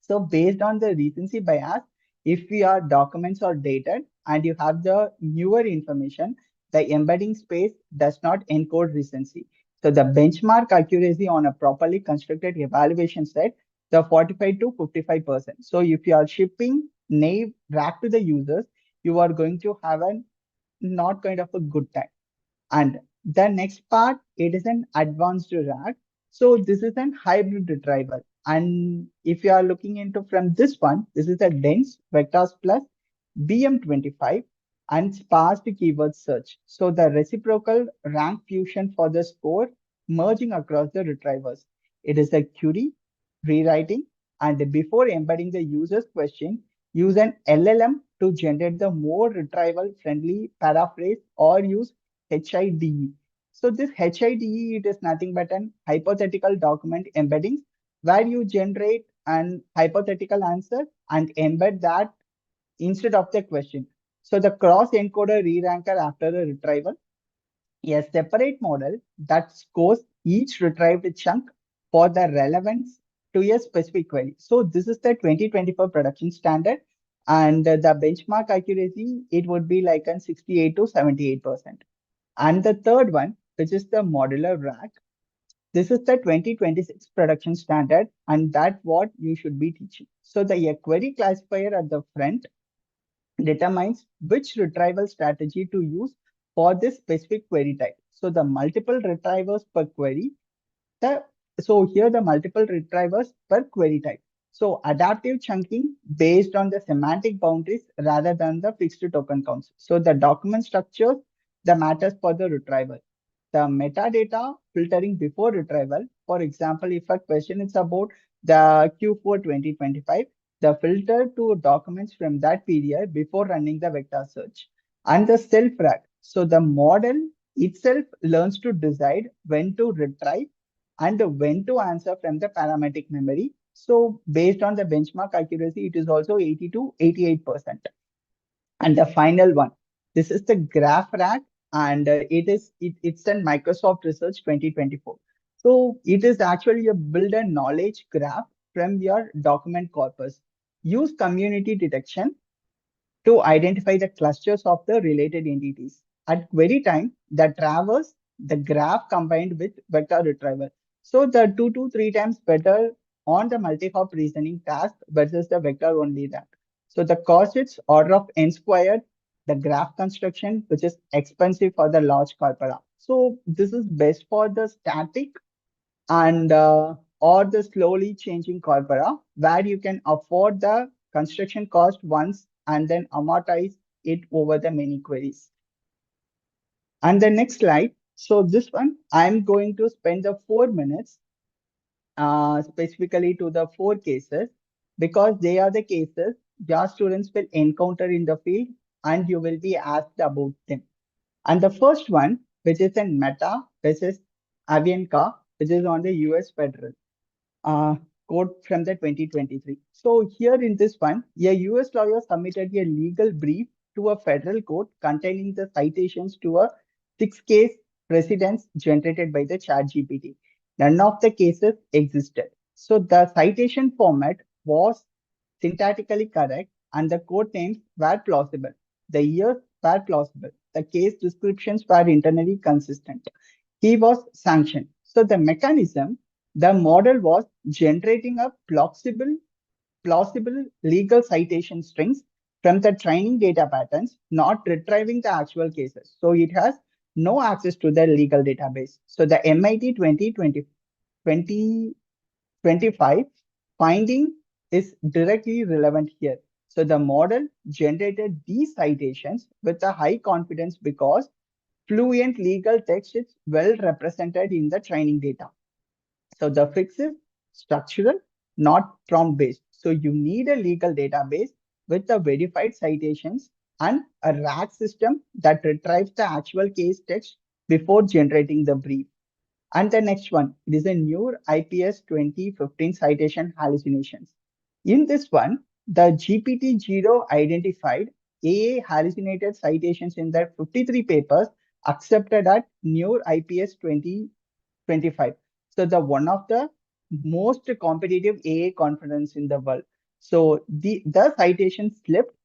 Speaker 1: So based on the recency bias, if your documents are dated and you have the newer information, the embedding space does not encode recency. So the benchmark accuracy on a properly constructed evaluation set, the 45 to 55%. So if you are shipping naive RAG to the users, you are going to have a not kind of a good time. And the next part, it is an advanced RAG. So this is an hybrid retrieval. And if you are looking into from this one, this is a dense vectors plus BM25 and sparse keyword search. So the reciprocal rank fusion for the score merging across the retrievers. It is a query, rewriting, and before embedding the user's question, use an LLM to generate the more retrieval friendly paraphrase or use HIDE. So this HIDE, it is nothing but an hypothetical document embedding where you generate an hypothetical answer and embed that instead of the question. So the cross-encoder re-ranker after a retrieval, a separate model that scores each retrieved chunk for the relevance to a specific query. So this is the 2024 production standard, and the benchmark accuracy, it would be like an 68 to 78%. And the third one, which is the modular rack, this is the 2026 production standard, and that's what you should be teaching. So the query classifier at the front determines which retrieval strategy to use for this specific query type. So the multiple retrievers per query, the so here the multiple retrievers per query type. So adaptive chunking based on the semantic boundaries rather than the fixed token counts. So the document structures the matters for the retrieval. The metadata filtering before retrieval. For example, if a question is about the Q4 2025, the filter to documents from that period before running the vector search. And the self-RAG. So the model itself learns to decide when to retrieve and when to answer from the parametric memory. So based on the benchmark accuracy, it is also 80 to 88%. And the final one, this is the graph rack, and it's in Microsoft Research 2024. So it is actually a build a knowledge graph from your document corpus. Use community detection to identify the clusters of the related entities. At query time, the traverse, the graph combined with vector retrieval. So the 2 to 3 times better on the multi-hop reasoning task versus the vector only that. So the cost is order of n squared, the graph construction, which is expensive for the large corpora. So this is best for the static and or the slowly changing corpora where you can afford the construction cost once and then amortize it over the many queries. And the next slide. So this one, I'm going to spend the 4 minutes specifically to the 4 cases because they are the cases your students will encounter in the field and you will be asked about them. And the first one, which is in Meta, which is Avianca, which is on the US federal code from the 2023. So here in this one, a US lawyer submitted a legal brief to a federal court containing the citations to a 6 case precedents generated by the ChatGPT. None of the cases existed. So the citation format was syntactically correct and the code names were plausible. The years were plausible. The case descriptions were internally consistent. He was sanctioned. So the mechanism, the model was generating a plausible legal citation strings from the training data patterns, not retrieving the actual cases. So it has no access to the legal database. So the MIT 2025 finding is directly relevant here. So the model generated these citations with a high confidence because fluent legal text is well represented in the training data. So the fix is structural, not prompt based. So you need a legal database with the verified citations and a RAG system that retrieves the actual case text before generating the brief. And the next one, it is a new IPS 2015 citation hallucinations. In this one, the GPT-0 identified AA hallucinated citations in the 53 papers accepted at new IPS 2025. So the one of the most competitive AA conference in the world. So the citation slipped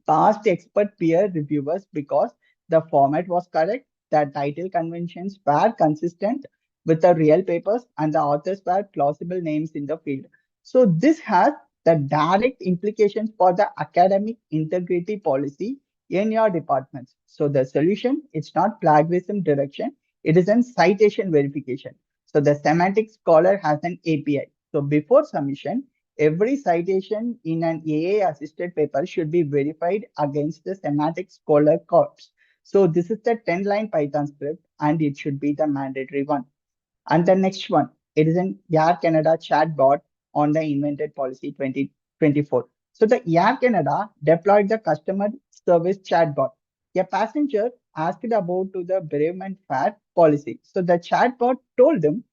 Speaker 1: past expert peer reviewers because the format was correct, the title conventions were consistent with the real papers, and the authors were plausible names in the field. So this has the direct implications for the academic integrity policy in your departments. So the solution, it's not plagiarism direction, it is in citation verification. So the semantic scholar has an API. So before submission, every citation in an AA assisted paper should be verified against the semantic scholar corpus. So this is the 10-line Python script and it should be the mandatory one. And the next one, it is an Air Canada chatbot on the invented policy 2024. So the Air Canada deployed the customer service chatbot. A passenger asked about to the bereavement fare policy. So the chatbot told him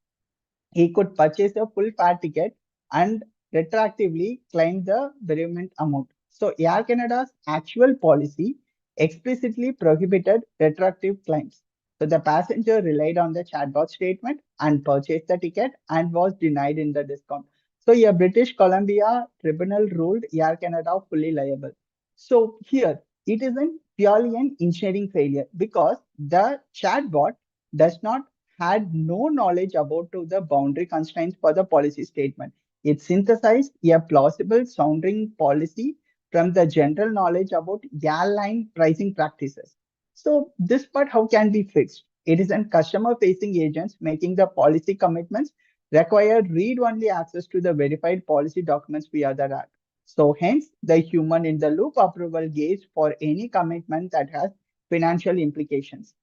Speaker 1: he could purchase a full fare ticket and retroactively claim the bereavement amount. So Air Canada's actual policy explicitly prohibited retroactive claims. So the passenger relied on the chatbot statement and purchased the ticket and was denied in the discount. So a British Columbia tribunal ruled Air Canada fully liable. So here it isn't purely an engineering failure because the chatbot does not had no knowledge about to the boundary constraints for the policy statement. It synthesized a plausible sounding policy from the general knowledge about airline pricing practices. So this part how can be fixed? It is an customer facing agents making the policy commitments require read-only access to the verified policy documents via the RAC. So hence the human in the loop approval gauge for any commitment that has financial implications.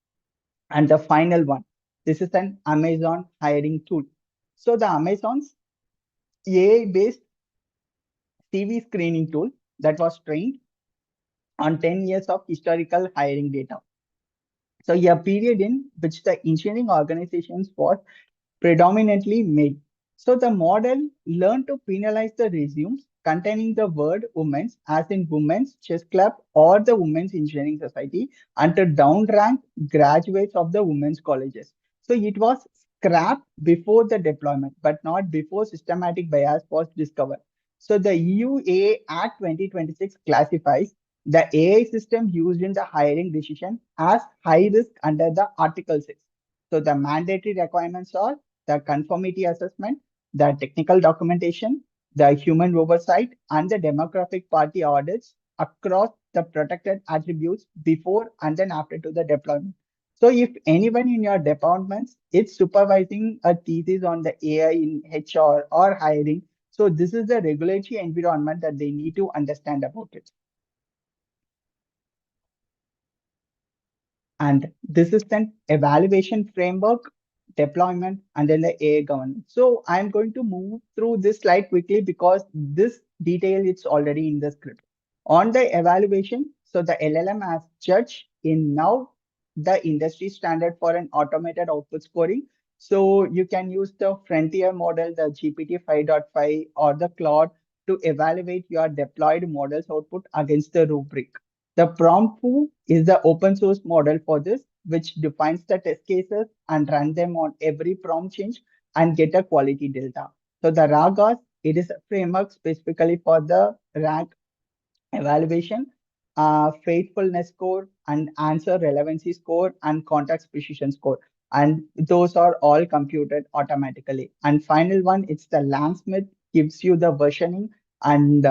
Speaker 1: And the final one, this is an Amazon hiring tool. So the Amazon's AI-based CV screening tool that was trained on 10 years of historical hiring data. So a period in which the engineering organizations was predominantly male. So the model learned to penalize the resumes containing the word women's as in women's chess club or the women's engineering society and to downrank graduates of the women's colleges. So it was scrapped before the deployment, but not before systematic bias was discovered. So the EU Act 2026 classifies the AI system used in the hiring decision as high risk under the Article 6. So the mandatory requirements are the conformity assessment, the technical documentation, the human oversight, and the demographic party audits across the protected attributes before and then after to the deployment. So if anyone in your departments is supervising a thesis on the AI in HR or hiring, so this is the regulatory environment that they need to understand about it. And this is an evaluation framework, deployment, and then the AI governance. So I'm going to move through this slide quickly because this detail is already in the script. On the evaluation, so the LLM as judge in now the industry standard for an automated output scoring. So you can use the frontier model, the GPT 5.5 or the Claude to evaluate your deployed model's output against the rubric. The prompt foo is the open source model for this, which defines the test cases and run them on every prompt change and get a quality delta. So the Ragas, it is a framework specifically for the rank evaluation, faithfulness score, and answer relevancy score, and context precision score. And those are all computed automatically. And final one, it's the Langsmith, gives you the versioning and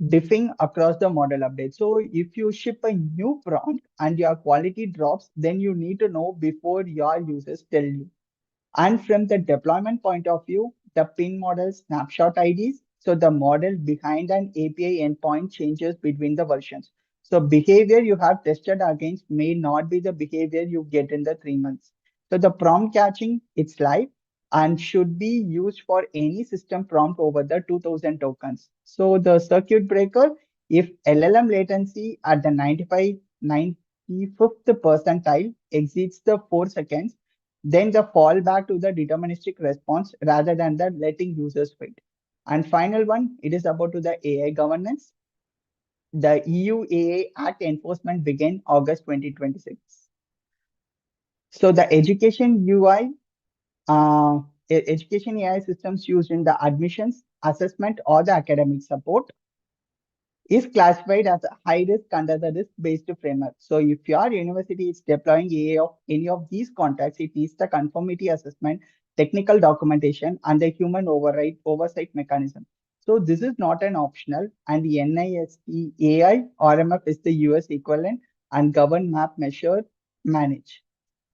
Speaker 1: diffing across the model update. So if you ship a new prompt and your quality drops, then you need to know before your users tell you. And from the deployment point of view, the pin model snapshot IDs. So the model behind an API endpoint changes between the versions. So behavior you have tested against may not be the behavior you get in the 3 months. So the prompt catching, it's live and should be used for any system prompt over the 2000 tokens. So the circuit breaker, if LLM latency at the 95th percentile exceeds the 4 seconds, then the fallback to the deterministic response rather than the letting users wait. And final one, it is about to the AI governance. The EU AI Act enforcement began August 2026. So the education UI, education AI systems used in the admissions, assessment, or the academic support is classified as a high risk under the risk-based framework. So if your university is deploying AI of any of these contexts, it needs the conformity assessment, technical documentation, and the human oversight mechanism. So this is not an optional, and the NIST AI RMF is the US equivalent, and govern map measure manage.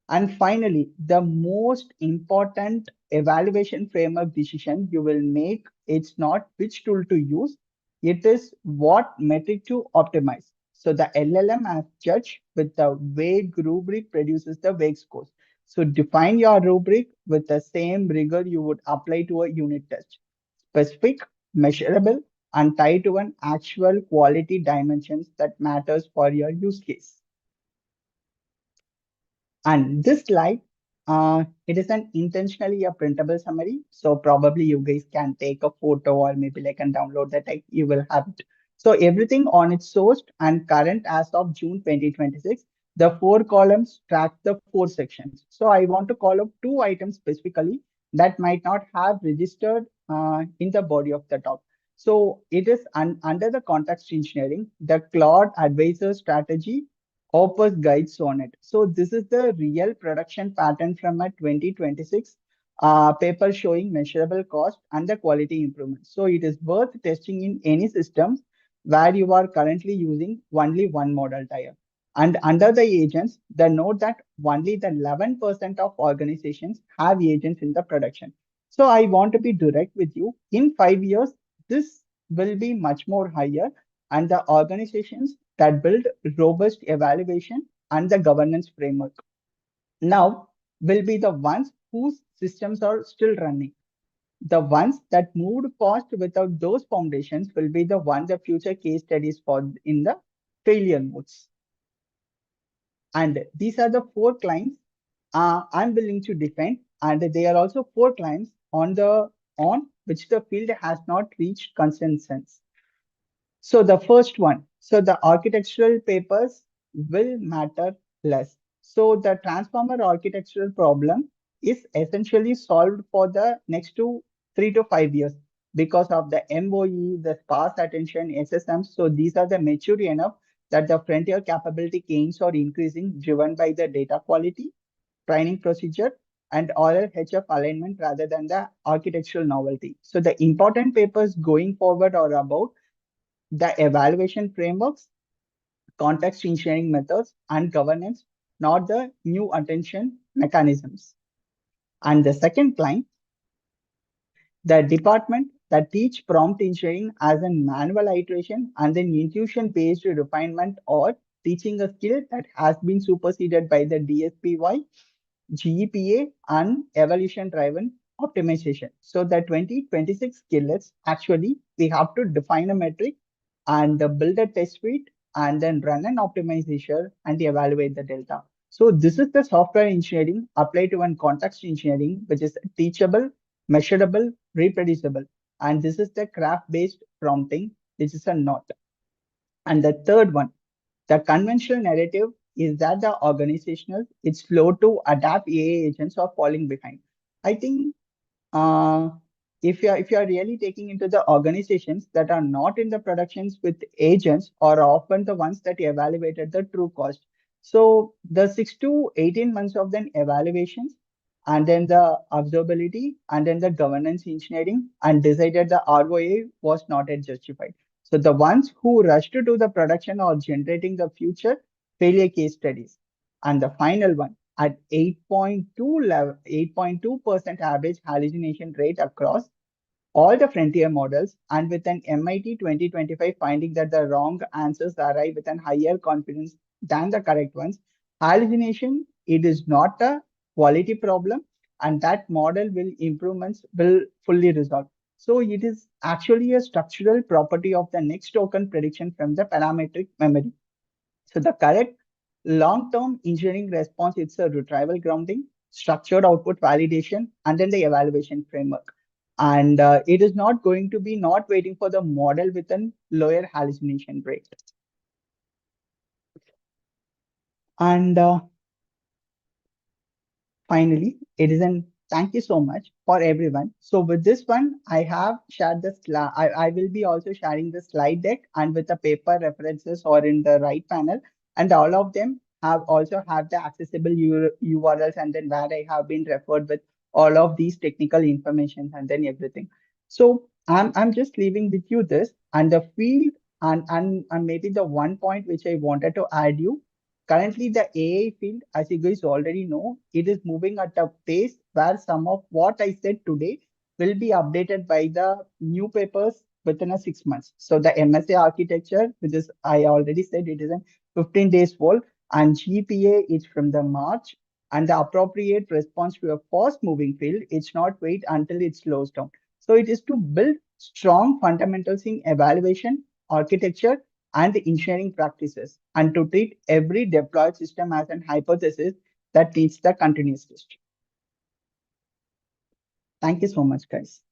Speaker 1: And finally, the most important evaluation framework decision you will make, it's not which tool to use, it is what metric to optimize. So the LLM as judge with the vague rubric produces the vague scores. So define your rubric with the same rigor you would apply to a unit test. Specific, measurable, and tied to an actual quality dimensions that matters for your use case. And this slide, it is an intentionally a printable summary. So probably you guys can take a photo or maybe like and download that. You will have it. So everything on its sourced and current as of June 2026. The 4 columns track the 4 sections. So I want to call out 2 items specifically that might not have registered in the body of the talk. So it is under the context engineering, the Claude advisor strategy Opus guides on it. So this is the real production pattern from a 2026 paper showing measurable cost and the quality improvement. So it is worth testing in any systems where you are currently using only one model tier. And under the agents, the note that only the 11% of organizations have agents in the production. So I want to be direct with you. In 5 years, this will be much more higher, and the organizations that build robust evaluation and the governance framework now will be the ones whose systems are still running. The ones that moved fast without those foundations will be the ones the future case studies for in the failure modes. And these are the 4 clients I'm willing to defend, and they are also 4 clients on which the field has not reached consensus. So the first one, so the architectural papers will matter less. So the transformer architectural problem is essentially solved for the next 3 to 5 years because of the MOE, the sparse attention, SSMs. So these are the mature enough that the frontier capability gains are increasing, driven by the data quality, training procedure, and oral HF alignment rather than the architectural novelty. So the important papers going forward are about the evaluation frameworks, context engineering methods, and governance, not the new attention mechanisms. And the second client, the department that teach prompt engineering as a manual iteration and then intuition-based refinement, or teaching a skill that has been superseded by the DSPY, GEPA, and evolution-driven optimization. So the 2026 skillets, actually, we have to define a metric and build a test suite and then run an optimization and evaluate the delta. So this is the software engineering applied to one context engineering, which is teachable, measurable, reproducible. And this is the craft-based prompting, which is a not. And the third one, the conventional narrative is that the organizational is slow to adapt AI agents or falling behind. I think uh, if you're really taking into the organizations that are not in the productions with agents are often the ones that evaluated the true cost. So the 6 to 18 months of then evaluations and then the observability and then the governance engineering and decided the ROA was not yet justified. So the ones who rush to do the production are generating the future failure case studies. And the final one, at 8.2% average hallucination rate across all the frontier models, and with an MIT 2025 finding that the wrong answers arrive with an higher confidence than the correct ones. Hallucination, it is not a quality problem, and that model will improvements will fully resolve. So it is actually a structural property of the next token prediction from the parametric memory. So the correct long-term engineering response, it's a retrieval grounding, structured output validation, and then the evaluation framework. And it is not going to be not waiting for the model with a lower hallucination rate. And finally, it is an thank you so much for everyone. So with this one, I have shared the slide. I will be also sharing the slide deck and with the paper references or in the right panel. And all of them have also have the accessible URLs and then where I have been referred with all of these technical information and then everything. So I'm just leaving with you this and the field and maybe the one point which I wanted to add you. Currently, the AI field, as you guys already know, it is moving at a pace where some of what I said today will be updated by the new papers within a 6 months. So the MSA architecture, which is I already said it is in 15 days old, and GPA is from the March, and the appropriate response to a fast-moving field, it's not wait until it slows down. So it is to build strong fundamentals in evaluation, architecture, and the engineering practices, and to treat every deployed system as an hypothesis that needs the continuous testing. Thank you so much, guys.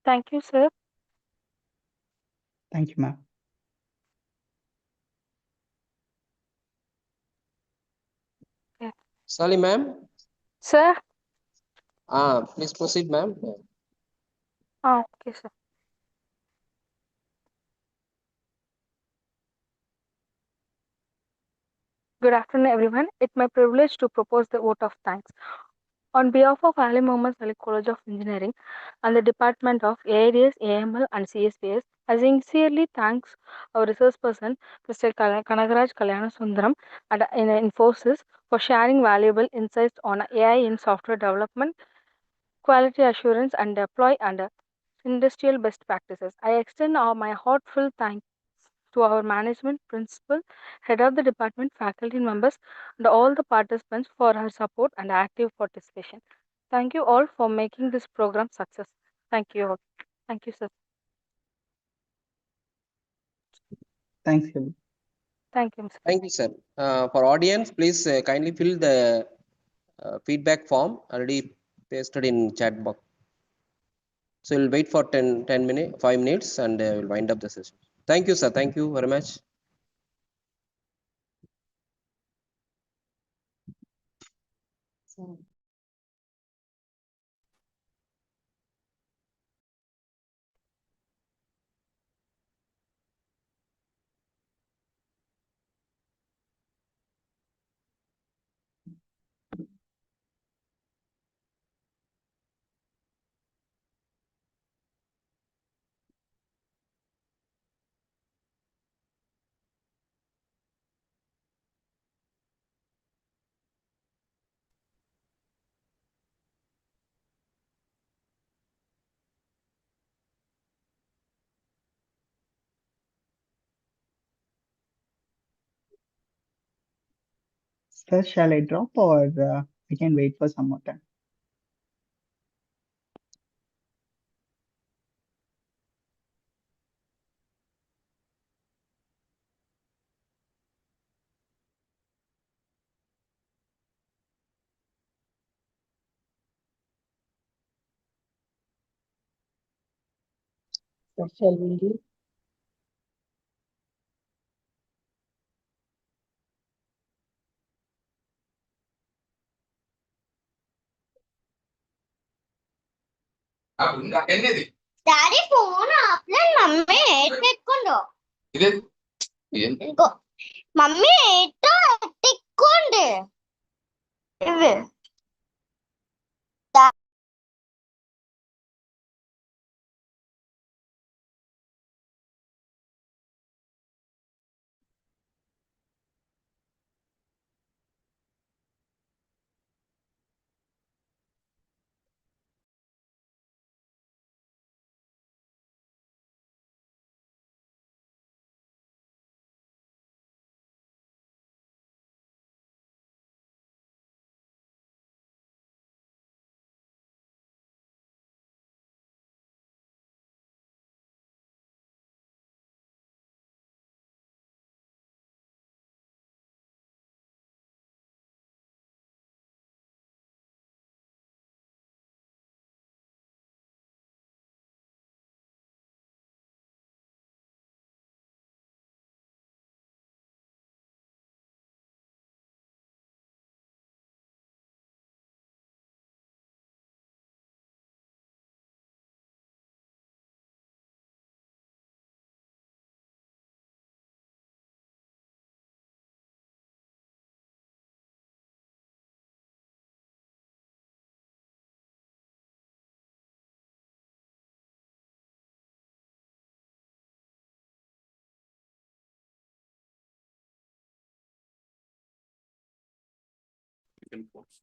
Speaker 2: Thank you, sir.
Speaker 1: Thank you, ma'am.
Speaker 4: Salim, ma'am.
Speaker 2: Sir.
Speaker 4: Please proceed, ma'am.
Speaker 2: Okay, sir. Good afternoon, everyone. It's my privilege to propose the vote of thanks. On behalf of A.MOHAMED SALEGH College of Engineering and the Department of AIDS, AML and CSPS, I sincerely thanks our resource person, Mr. Kanagaraj Kalyansundaram and Infosys for sharing valuable insights on AI in software development, quality assurance and deploy and industrial best practices. I extend my heartfelt thanks to our management, principal, head of the department, faculty members, and all the participants for her support and active participation. Thank you all for making this program success. Thank you all. Thank you, sir.
Speaker 1: Thanks, Kevin.
Speaker 2: Thank you, Mr.
Speaker 4: Thank you, sir. For audience, please kindly fill the feedback form already pasted in chat box. So we'll wait for 10 minutes, 5 minutes, and we'll wind up the session. Thank you, sir. Thank you very much.
Speaker 1: Sir, shall I drop or I can wait for some more time?
Speaker 2: Sir, shall we leave?
Speaker 5: Daddy phone offline mummy ఎట్ పెట్టుకోండు ఇంకో mummy ఎట్టో ఎట్టుకోండి ఇవి
Speaker 6: second course.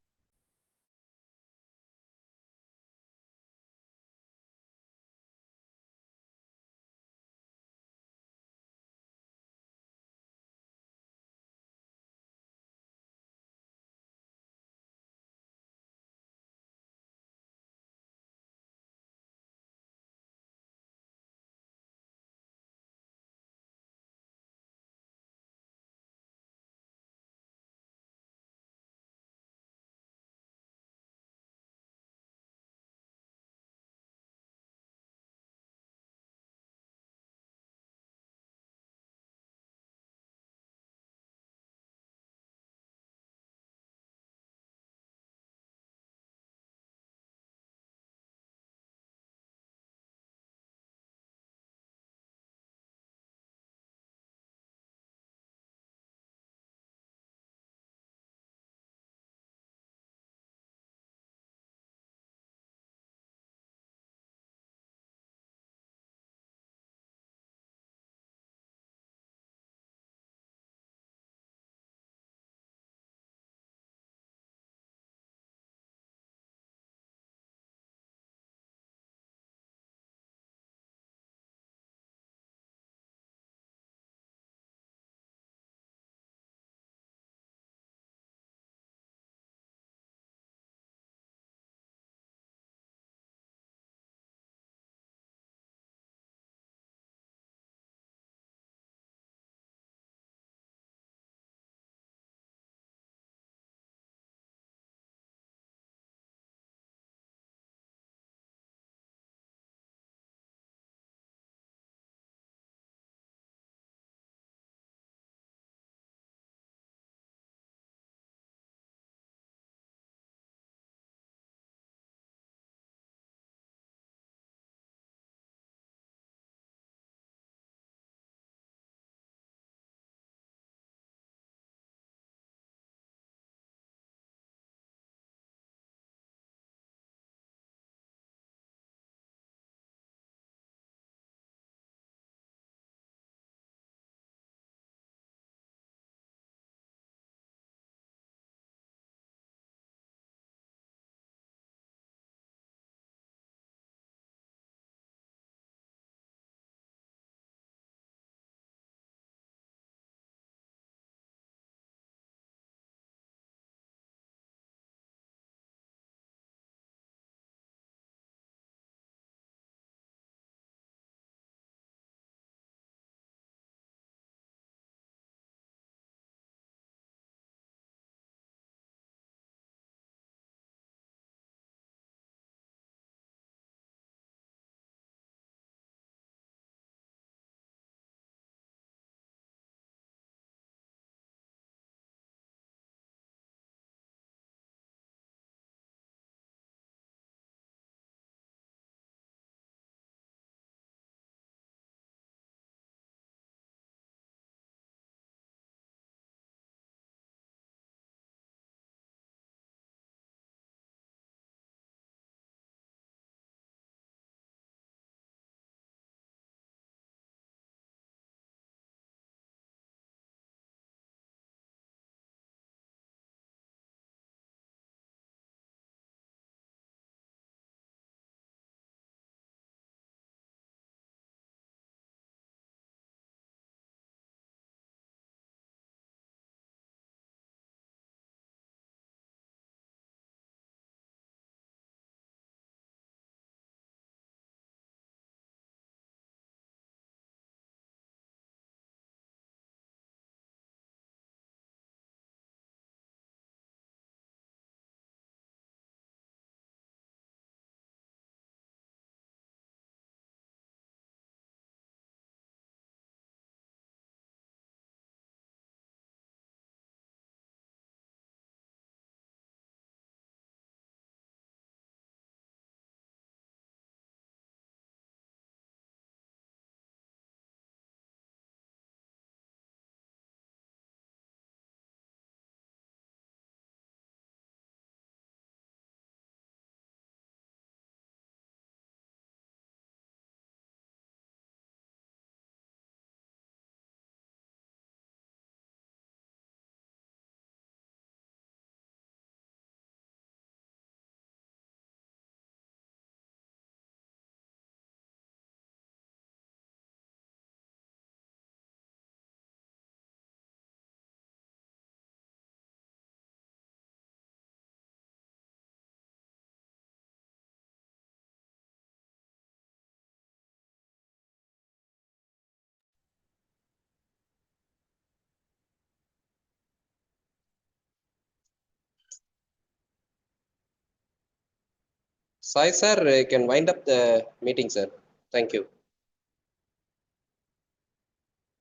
Speaker 4: Sai sir, you can wind up the meeting, sir. Thank you.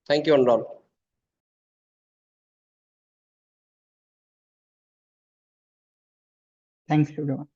Speaker 4: Thank you, all.
Speaker 1: Thanks, everyone.